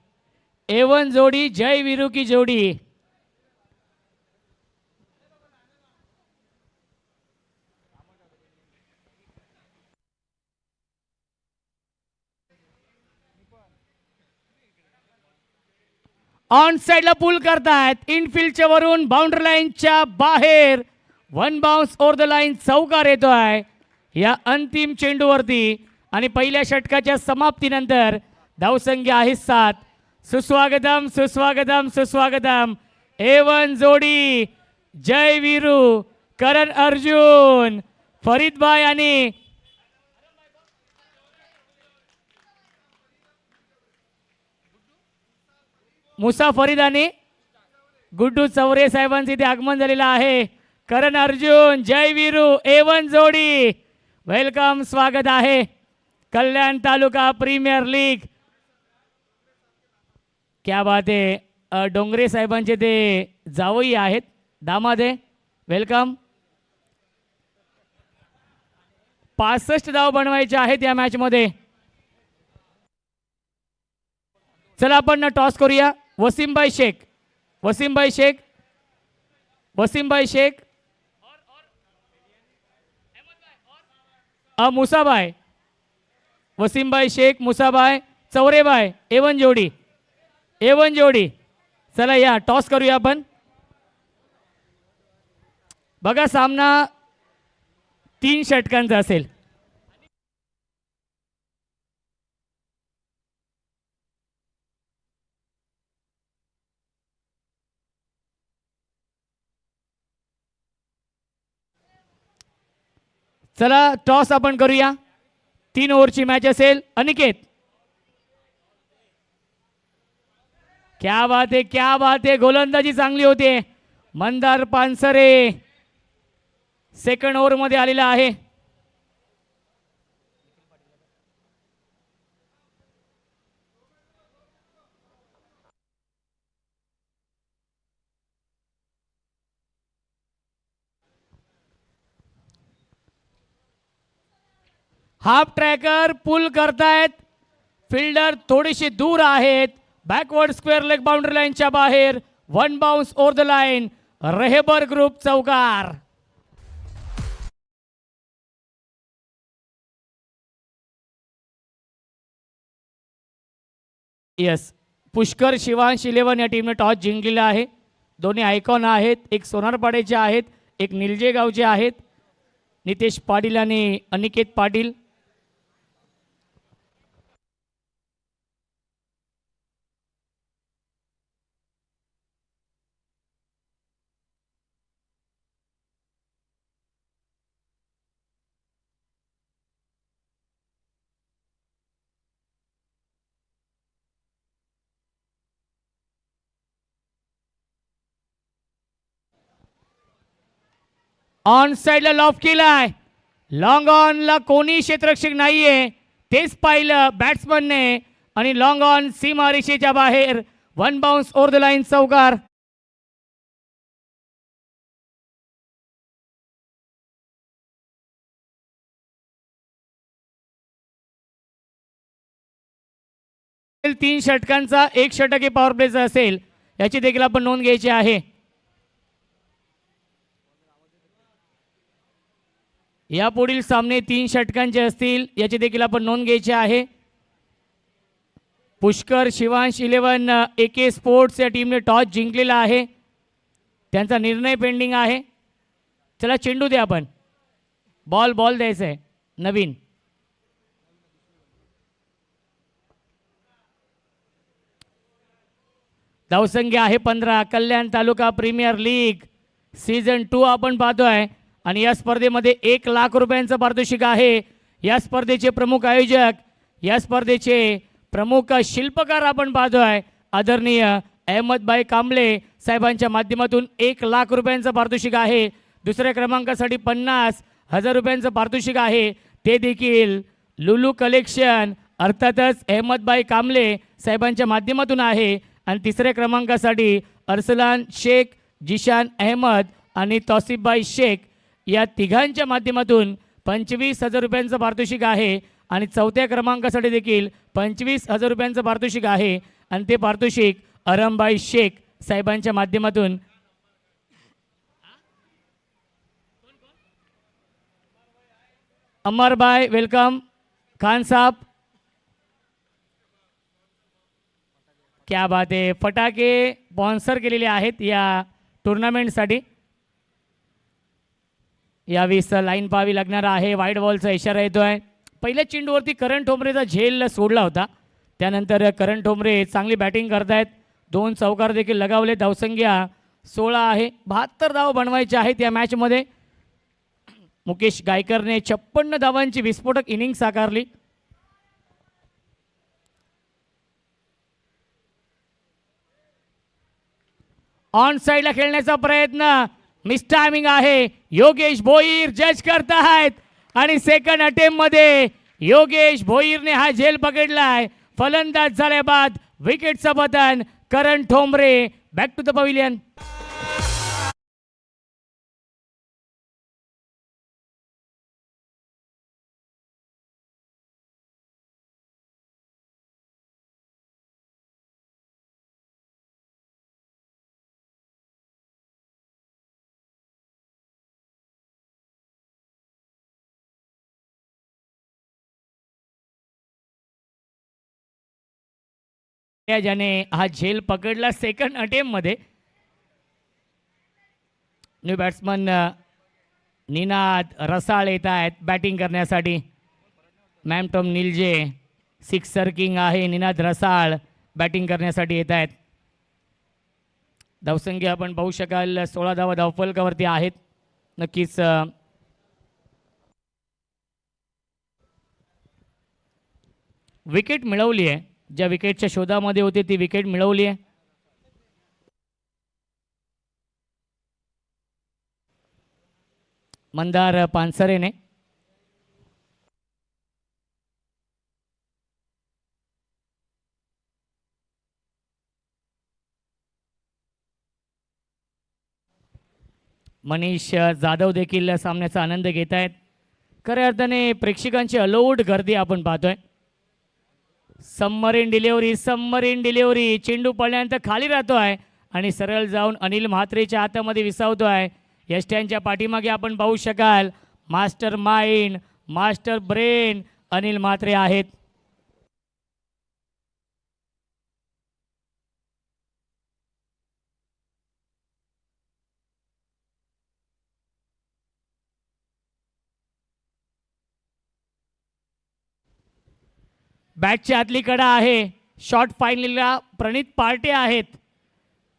[SPEAKER 1] A1 जोडी जय वीरू की जोडी. ऑन साइडला पुल करतायत. इनफिल्डच्या वरून बाउंड्री लाईनच्या बाहेर 1 बाउन्स ओव्हर द लाईन चौकार येतोय या अंतिम चेंडूवरती. आणि पहिल्या षटकाच्या समाप्तीनंतर धावसंख्या आहे 7. सुस्वागतम सुस्वागतम सुस्वागतम. A1 जोडी जय वीरू, करण अर्जुन, फरीदभाई आणि मुसा फरीद आणि गुड्डू चौरे साहेबांचे इथे आगमन झालेलं आहे. करण अर्जुन जय वीरू A1 जोडी वेलकम, स्वागत आहे. कल्याण तालुका प्रीमियर लीग. क्या बात आहे. डोंगरे साहेबांचे ते जावई आहेत, दामाद आहे. वेलकम. 65 धाव बनवायचे आहेत या मॅच मध्ये. चला आपण टॉस करूया. वसीमभाई शेख, वसीमभाई शेख, वसीमभाई शेख, मुसाभाई, वसीमभाई शेख, मुसाभाई, चौरेभाई. A1 जोडी, A1 जोडी. चला या टॉस करूया आपण. बघा सामना 3 षटकांचा असेल. चला टॉस आपण करूया. 3 ओव्हरची मॅच असेल. अनिकेत, क्या बात है, क्या बात है. गोलंदाजी चांगली होते. मंदार पानसरे सेकंड ओव्हर मध्ये आलेला आहे. हाफ ट्रॅकर पुल करतायत. फिल्डर थोडीशी दूर आहेत. बॅकवर्ड स्क्वेअर लेग बाउंड्री लाईनच्या बाहेर 1 bounce over the line. Rehbar group चौकार. यस, पुष्कर शिवांश 11 या टीमने टॉस जिंकलेला आहे. दोन्ही आयकॉन आहेत. एक सोनारपाड्याचे आहेत, एक निलजे गावचे आहेत. नितेश पाटील आणि अनिकेत पाटील. ऑन साइडला लॉफ केलाय. लॉंग ऑनला कोणी क्षेत्ररक्षक नाहीये, तेच पाहिलं बॅट्समनने. आणि लॉंग ऑन सीमारेषेच्या बाहेर 1 बाउन्स ओव्हर द लाईन चौकार. तीन षटकांचा 1 षटक हे पॉवर प्लेचा असेल, याची देखील आपण नोंद घ्यायची आहे. या पुढील सामने 3 षटकांचे असतील, याची देखील आपण नोंद घ्यायची आहे. पुष्कर शिवांश 11 AK स्पोर्ट्स या टीमने टॉस जिंकलेला आहे. त्यांचा निर्णय पेंडिंग आहे. चला चेंडू द्या आपण. बॉल द्यायचा आहे नवीन. धावसंख्या आहे 15. कल्याण तालुका प्रीमियर लीग सीझन 2 आपण पाहतोय. आणि या स्पर्धेमध्ये 1 लाख रुपयांचं पारितोषिक आहे. या स्पर्धेचे प्रमुख आयोजक, या स्पर्धेचे प्रमुख शिल्पकार आपण पाहतोय आदरणीय अहमदभाई कांबळे साहेबांच्या माध्यमातून 1 लाख रुपयांचं पारितोषिक आहे. दुसऱ्या क्रमांकासाठी 50,000 रुपयांचं पारितोषिक आहे. ते देखील लुलू कलेक्शन अर्थातच अहमदभाई कांबळे साहेबांच्या माध्यमातून आहे. आणि तिसऱ्या क्रमांकासाठी अरसलान शेख, जिशान अहमद आणि तौसिफभाई शेख या तिघांच्या माध्यमातून 25,000 रुपयांचं पारितोषिक आहे. आणि चौथ्या क्रमांकासाठी देखील 25,000 रुपयांचं पारितोषिक आहे आणि ते पारितोषिक अरमबाई शेख साहेबांच्या माध्यमातून अमरबाई वेलकम खान साहब क्या बात आहे. फटाके स्पॉन्सर केलेले आहेत या टुर्नामेंटसाठी. यावेळेस लाईन पाहावी लागणार आहे. वाईट बॉलचा इशारा येतोय. पहिल्या चेंडूवरती करण ठोंबरेचा झेल सोडला होता. त्यानंतर करण ठोंबरे चांगली बॅटिंग करतायत. 2 चौकार देखील लगावले. धावसंख्या 16 आहे. 72 धाव बनवायचे आहेत या मॅचमध्ये. मुकेश गायकरने 56 धावांची विस्फोटक इनिंग साकारली. ऑन साइडला खेळण्याचा प्रयत्न. मिस टायमिंग आहे. योगेश भोईर जज करतायत आणि सेकंड अटेम्प्ट मध्ये योगेश भोईरने हा झेल पकडलाय. फलंदाज झाल्या बाद विकेटचं पतन. Karan Thombare back to the pavilion. ज्याने हा झेल पकडला सेकंड अटेम्प्ट मध्ये. न्यू बॅट्समन निनाद रसाळ येत आहेत बॅटिंग करण्यासाठी. मॅम टॉम निलजे सिक्सर किंग आहे. निनाद रसाळ बॅटिंग करण्यासाठी येत आहेत. धावसंख्या आपण पाहू शकाल 16 धावा धावफलकावरती आहेत. नक्कीच विकेट मिळवली आहे. ज्या विकेटच्या शोधामध्ये होते ती विकेट मिळवली आहे. मंदार पानसरेने. मनीष जाधव देखील सामन्याचा आनंद घेत आहेत. खऱ्या अर्थाने प्रेक्षकांची अलोट गर्दी आपण पाहतोय. Submarine delivery. चेंडू पडल्यानंतर खाली राहतोय आणि सरळ जाऊन अनिल म्हात्रेच्या हातामध्ये विसावतोय. यष्ट्यांच्या पाठीमागे आपण पाहू शकाल master mind master brain Anil Mhatre आहेत. बॅटची आतली कडा आहे. शॉर्ट फायनलला प्रणित पार्टे आहेत.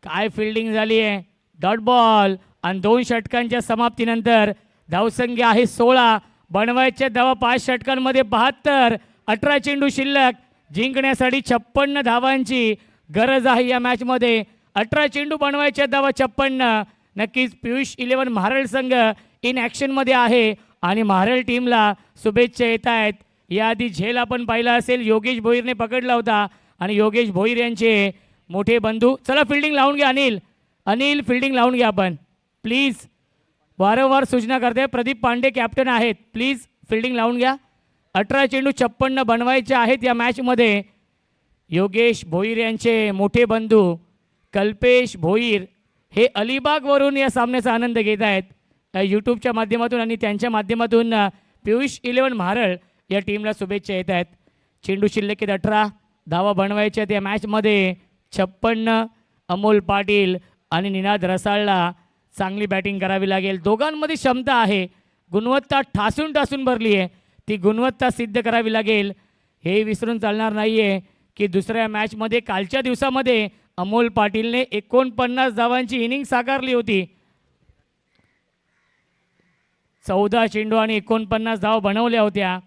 [SPEAKER 1] काय फिल्डिंग झाली आहे. डॉट बॉल आणि 2 षटकांच्या समाप्तीनंतर धावसंख्या आहे 16. बनवायच्या धावा 5 षटकांमध्ये 72. 18 चेंडू शिल्लक. जिंकण्यासाठी 56 धावांची गरज आहे या मॅचमध्ये. 18 चेंडू बनवायच्या धावा 56. नक्कीच पियुष 11 महाराळ संघ इन ॲक्शनमध्ये आहे आणि महाराळ टीमला शुभेच्छा येत आहेत. याआधी झेल आपण पाहिला असेल योगेश भोईरने पकडला होता आणि योगेश भोईर यांचे मोठे बंधू. चला फिल्डिंग लावून घ्या अनिल फिल्डिंग लावून घ्या आपण प्लीज. वारंवार सूचना करते. प्रदीप पांडे कॅप्टन आहेत. प्लीज फिल्डिंग लावून घ्या. 18 चेंडू 56 बनवायचे आहेत या मॅचमध्ये. योगेश भोईर यांचे मोठे बंधू कल्पेश भोईर हे अलिबागवरून या सामन्याचा आनंद घेत आहेत यूट्यूबच्या माध्यमातून आणि त्यांच्या माध्यमातून पियुष 11 महाराळ या टीमला शुभेच्छा येत आहेत. चेंडू शिल्लक 18 धावा बनवायच्या त्या मॅचमध्ये 56. अमोल पाटील आणि निनाद रसाळला चांगली बॅटिंग करावी लागेल. दोघांमध्ये क्षमता आहे. गुणवत्ता ठासून भरली आहे. ती गुणवत्ता सिद्ध करावी लागेल. हे विसरून चालणार नाही आहे की दुसऱ्या मॅचमध्ये कालच्या दिवसामध्ये अमोल पाटीलने 49 धावांची इनिंग साकारली होती. 14 चेंडू आणि 49 धावा बनवल्या होत्या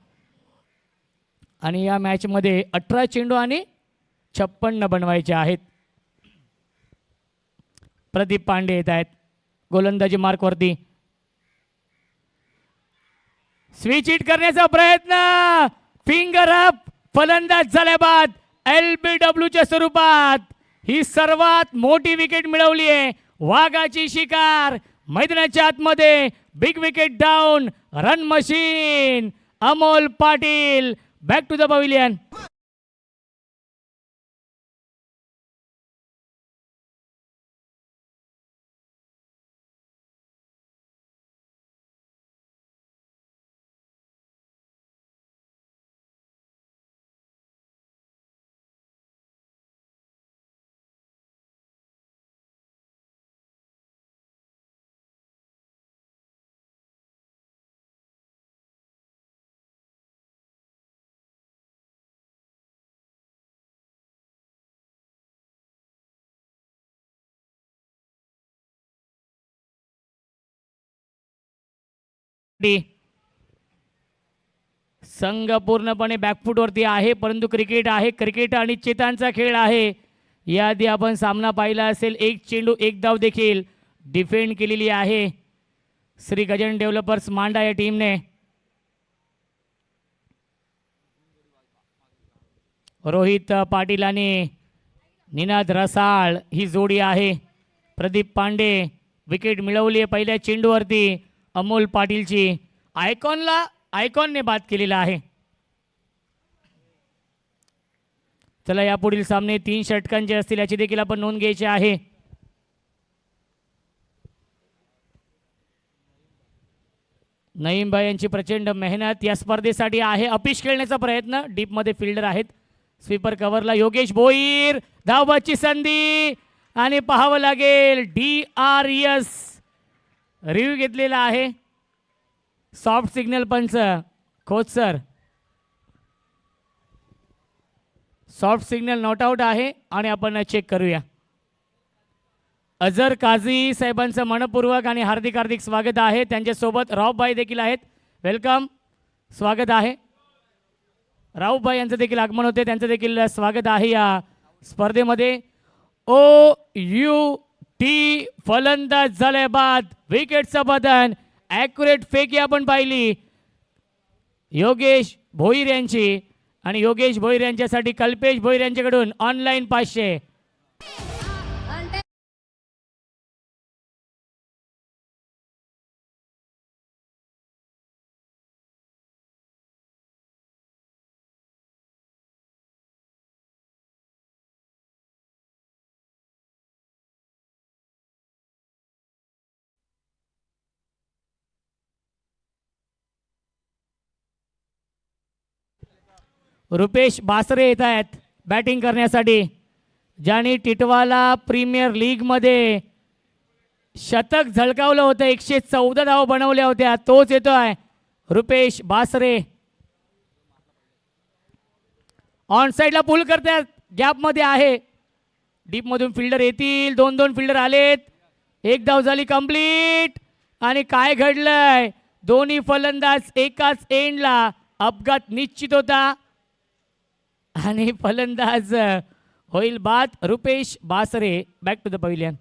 [SPEAKER 1] आणि या मॅचमध्ये 18 चेंडू आणि 56 बनवायचे आहेत. प्रदीप पांडे येत आहेत गोलंदाजी मार्कवरती. स्विच हिट करण्याचा प्रयत्न. Finger up. फलंदाज झाल्या बाद LBWच्या स्वरूपात ही सर्वात मोठी विकेट मिळवली आहे. वाघाची शिकार. मैदानाच्या आतमध्ये big wicket down. Run machine Amol Patil back to the pavilion. संघ पूर्णपणे बॅकफूटवरती आहे, परंतु क्रिकेट आहे. क्रिकेट आणि चेतांचा खेळ आहे. याआधी आपण सामना पाहिला असेल. एक चेंडू एक धाव देखील डिफेंड केलेली आहे श्री गजानन डेव्हलपर्स मांडा या टीमने. रोहित पाटील आणि निनाद रसाळ ही जोडी आहे. प्रदीप पांडे विकेट मिळवली आहे पहिल्या चेंडूवरती. अमोल पाटीलची आयकॉनने बाद केलेला आहे. चला यापुढील सामने 3 षटकांचे असतील याची देखील आपण नोंद घ्यायची आहे. नईम भाई यांची प्रचंड मेहनत या स्पर्धेसाठी आहे. अपिश खेळण्याचा प्रयत्न. डीपमध्ये फिल्डर आहेत. स्वीपर कव्हरला योगेश भोईर. धावबाची संधी आणि पाहावं लागेल DRS रिव्ह्यू घेतलेला आहे. सॉफ्ट सिग्नल पंच Khot sir. Soft signal not out आहे आणि आपण चेक करूया. अझर काझी साहेबांचं मनपूर्वक आणि हार्दिक हार्दिक स्वागत आहे. त्यांच्यासोबत रावभाई देखील आहेत. वेलकम, स्वागत आहे. रावभाई यांचं देखील आगमन होते. त्यांचं देखील स्वागत आहे या स्पर्धेमध्ये. OUT फलंदाज झाले बाद. विकेटचं बदन. ॲक्युरेट फेकी आपण पाहिली योगेश भोईर यांची. आणि योगेश भोईर यांच्यासाठी कल्पेश भोईर यांच्याकडून ऑनलाईन 500. रुपेश बासरे येत आहेत बॅटिंग करण्यासाठी. ज्यांनी टिटवाला प्रीमियर लीगमध्ये शतक झळकावलं होतं. 114 धावा बनवल्या होत्या. तोच येतोय रुपेश बासरे. ऑन साईडला पुल करतात. गॅपमध्ये आहे. डीपमधून फिल्डर येतील. 2-2 फिल्डर आलेत. एक धाव झाली कंप्लीट. आणि काय घडलंय, दोन्ही फलंदाज एकाच एंडला. अपघात निश्चित होता आणि फलंदाज होईल बाद. Rupesh Basre back to the pavilion.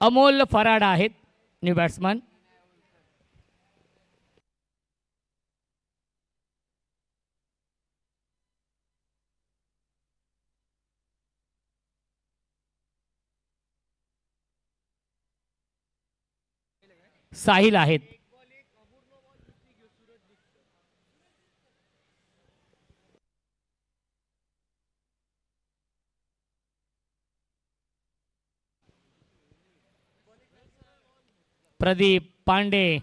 [SPEAKER 1] Amol Farad आहेत न्यू बॅट्समन. साहिल आहेत. प्रदीप पांडे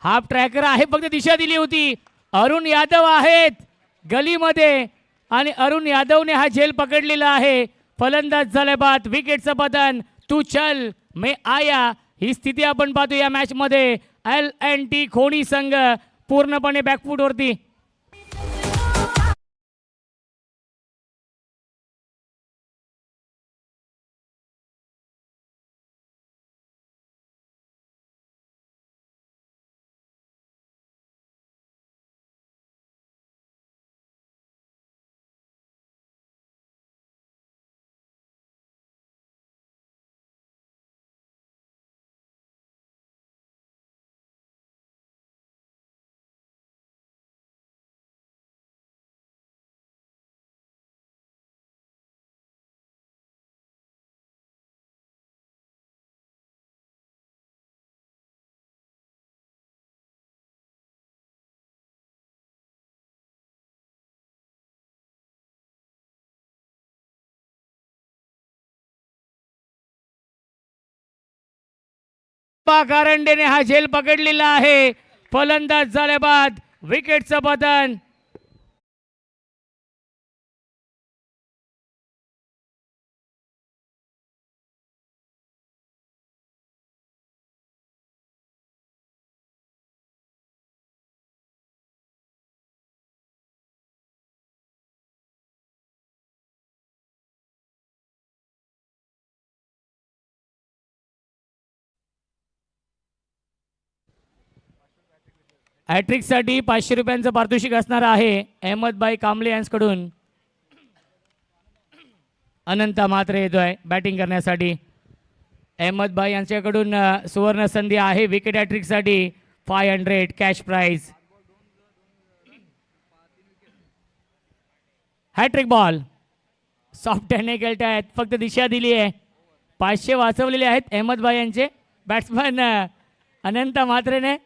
[SPEAKER 1] हाफ ट्रॅकर आहे. फक्त दिशा दिली होती. अरुण यादव आहेत गलीमध्ये आणि अरुण यादवने हा झेल पकडलेला आहे. फलंदाज झाले बाद. विकेटचं पतन. तू चल मैं आया ही स्थिती आपण पाहतो या मॅच मध्ये. L&T खोणी संघ पूर्णपणे बॅकफूटवरती. कारंडेने हा झेल पकडलेला आहे. फलंदाज झाल्या बाद विकेटचं पतन. हॅट्रिकसाठी 500 रुपयांचं पारितोषिक असणार आहे अहमदभाई कांबळे यांच्याकडून. अनंत मात्रे येतोय बॅटिंग करण्यासाठी. अहमदभाई यांच्याकडून सुवर्ण संधी आहे विकेट हॅट्रिकसाठी. 500 cash prize. Hattrick ball soft हँडने खेळत आहेत. फक्त दिशा दिली आहे. 500 वाचवलेले आहेत अहमदभाई यांचे. बॅट्समन अनंत मात्रेने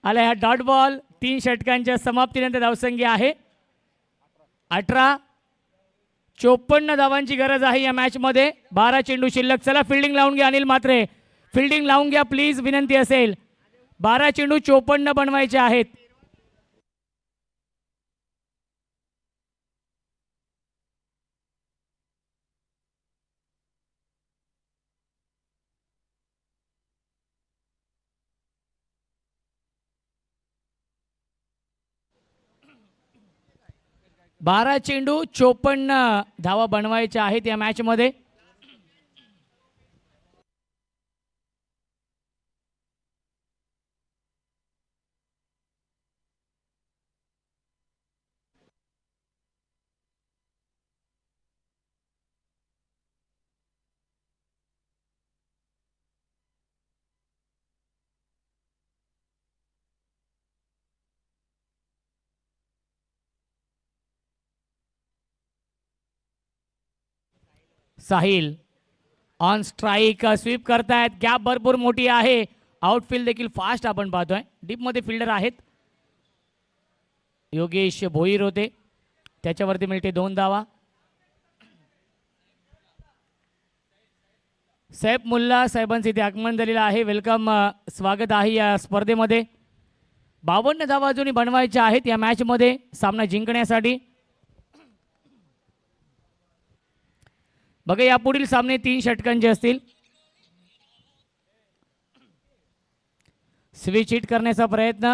[SPEAKER 1] आला हा डॉट बॉल. 3 षटकांच्या समाप्तीनंतर धावसंख्या आहे 18. 54 धावांची गरज आहे या मॅच मध्ये. 12 चेंडू शिल्लक. चला फिल्डिंग लावून घ्या अनिल मात्रे. फिल्डिंग लावून घ्या प्लीज, विनंती असेल. 12 चेंडू 54 बनवायचे आहेत. बारा चेंडू 54 धावा बनवायच्या आहेत या मॅच मध्ये. साहिल ऑन स्ट्राईक स्वीप करतायत. गॅप भरपूर मोठी आहे. आउटफील्ड देखील फास्ट आपण पाहतोय. डीप मध्ये फिल्डर आहेत. योगेश भोईर होते, त्याच्यावरती मिळते 2 धावा. सैफ मुल्ला साहेबांचे इथे आगमन झालेलं आहे. वेलकम, स्वागत आहे या स्पर्धेमध्ये. 52 धावा अजूनही बनवायच्या आहेत या मॅच मध्ये सामना जिंकण्यासाठी. बघा यापुढील सामने 3 षटकांचे असतील. स्विच हिट करण्याचा प्रयत्न.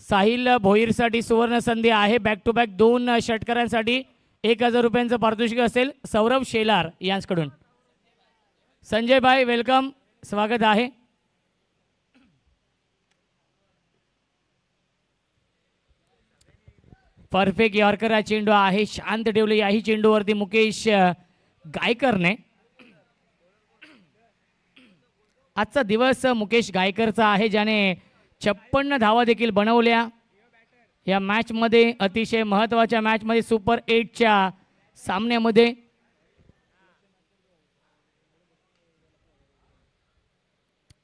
[SPEAKER 1] साहिल भोईरसाठी सुवर्ण संधी आहे. बॅक टू बॅक 2 षटकारांसाठी 1000 रुपयांचं पारितोषिक असेल सौरभ शेलार यांच्याकडून. संजय भाई वेलकम, स्वागत आहे. परफेक्ट यॉर्कर हा चेंडू आहे. शांत ठेवले याही चेंडूवरती मुकेश गायकरने. आजचा दिवस मुकेश गायकरचा आहे, ज्याने 56 धावा देखील बनवल्या या मॅच मध्ये. अतिशय महत्त्वाच्या मॅच मध्ये, सुपर 8च्या सामन्यामध्ये.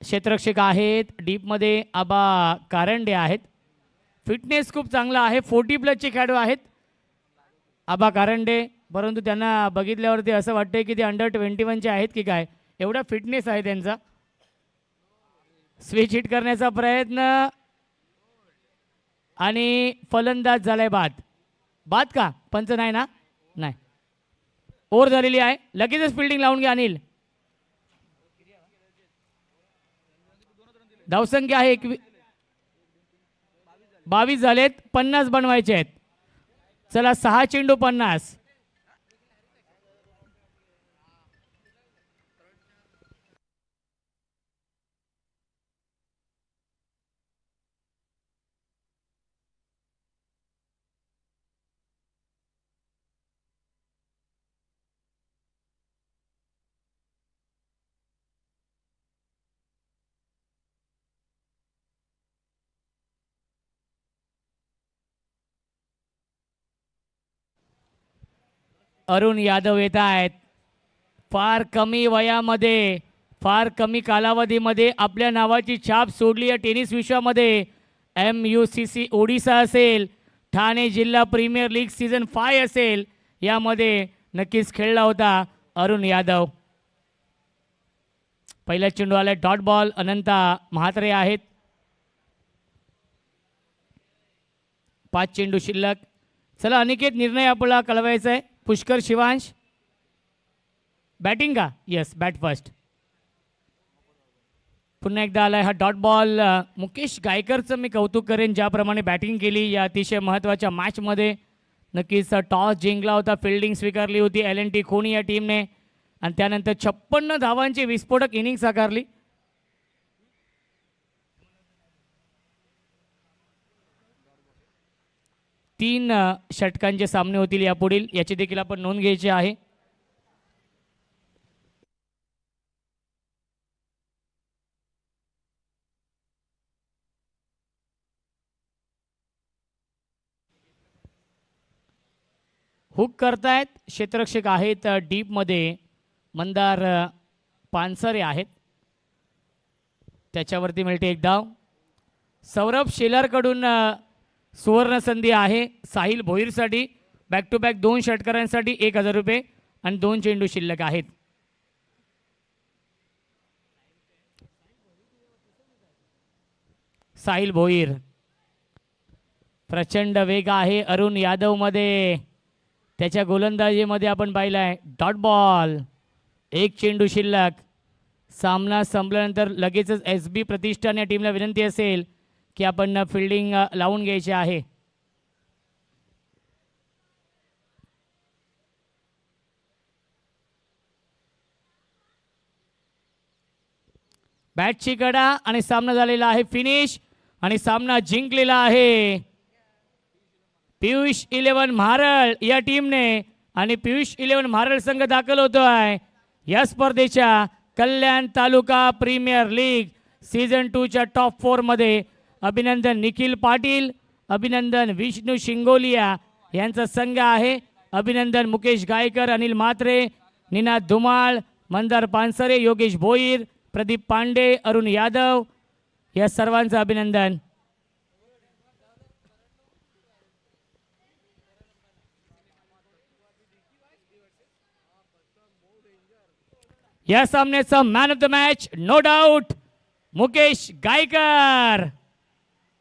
[SPEAKER 1] क्षेत्ररक्षक आहेत डीप मध्ये आबा कारंडे आहेत. फिटनेस खूप चांगला आहे. 40+ खेळाडू आहेत आबा कारंडे, परंतु त्यांना बघितल्यावरती असं वाटतंय की ते अंडर 21चे आहेत की काय, एवढा फिटनेस आहे त्यांचा. स्विच हिट करण्याचा प्रयत्न आणि फलंदाज झालाय बाद. बाद का पंच नाही ना? नाही, ओव्हर झालेली आहे. लगेचच फिल्डिंग लावून घ्या अनिल. धावसंख्या आहे 22 झालेत. 50 बनवायचे आहेत. चला 6 चेंडू 50. अरुण यादव येत आहेत. फार कमी वयामध्ये, फार कमी कालावधीमध्ये आपल्या नावाची छाप सोडली आहे टेनिस विश्वामध्ये. MUCC ओडिसा असेल, ठाणे जिल्हा प्रीमियर लीग सीझन 5 असेल, यामध्ये नक्कीच खेळला होता अरुण यादव. पहिला चेंडू आला डॉट बॉल. अनंता म्हात्रे आहेत. 5 चेंडू शिल्लक. चला अनिकेत, निर्णय आपल्याला कळवायचा आहे. पुष्कर शिवांश बॅटिंग का? Yes, bat first. पुन्हा एकदा आलाय हा डॉट बॉल. मुकेश गायकरचं मी कौतुक करेन, ज्याप्रमाणे बॅटिंग केली या अतिशय महत्त्वाच्या मॅचमध्ये. नक्कीच टॉस जिंकला होता, फिल्डिंग स्वीकारली होती LNT खोनी या टीमने आणि त्यानंतर 56 धावांची विस्फोटक इनिंग साकारली. तीन षटकांचे सामने होतील यापुढील, याची देखील आपण नोंद घ्यायची आहे. हुक करतायत क्षेत्ररक्षक आहेत डीपमध्ये मंदार पानसरे आहेत. त्याच्यावरती मिळते एक धाव. सौरभ शेलारकडून सुवर्ण संधी आहे साहिल भोईरसाठी. बॅक टू बॅक 2 षटकारांसाठी 1000 रुपये आणि 2 चेंडू शिल्लक आहेत. साहिल भोईर, प्रचंड वेग आहे अरुण यादवमध्ये. त्याच्या गोलंदाजीमध्ये आपण पाहिलाय डॉट बॉल. 1 चेंडू शिल्लक. सामना संपल्यानंतर लगेचच SB प्रतिष्ठान या टीमला विनंती असेल की आपण फिल्डिंग लावून घ्यायची आहे. बॅटची कडा आणि सामना झालेला आहे फिनिश आणि सामना जिंकलेला आहे पियुष 11 म्हारळ या टीमने. आणि पियुष 11 म्हारळ संघ दाखल होतोय या स्पर्धेच्या कल्याण taluka premier league season 2च्या top 4 मध्ये. अभिनंदन निखिल पाटील, अभिनंदन विष्णू शिंगोलिया यांचा संघ आहे. अभिनंदन मुकेश गायकर, अनिल म्हात्रे, निनाद धुमाळ, मंदार पानसरे, योगेश भोईर, प्रदीप पांडे, अरुण यादव या सर्वांचं अभिनंदन. या सामन्याचा man of the match no doubt Mukesh Gaikar.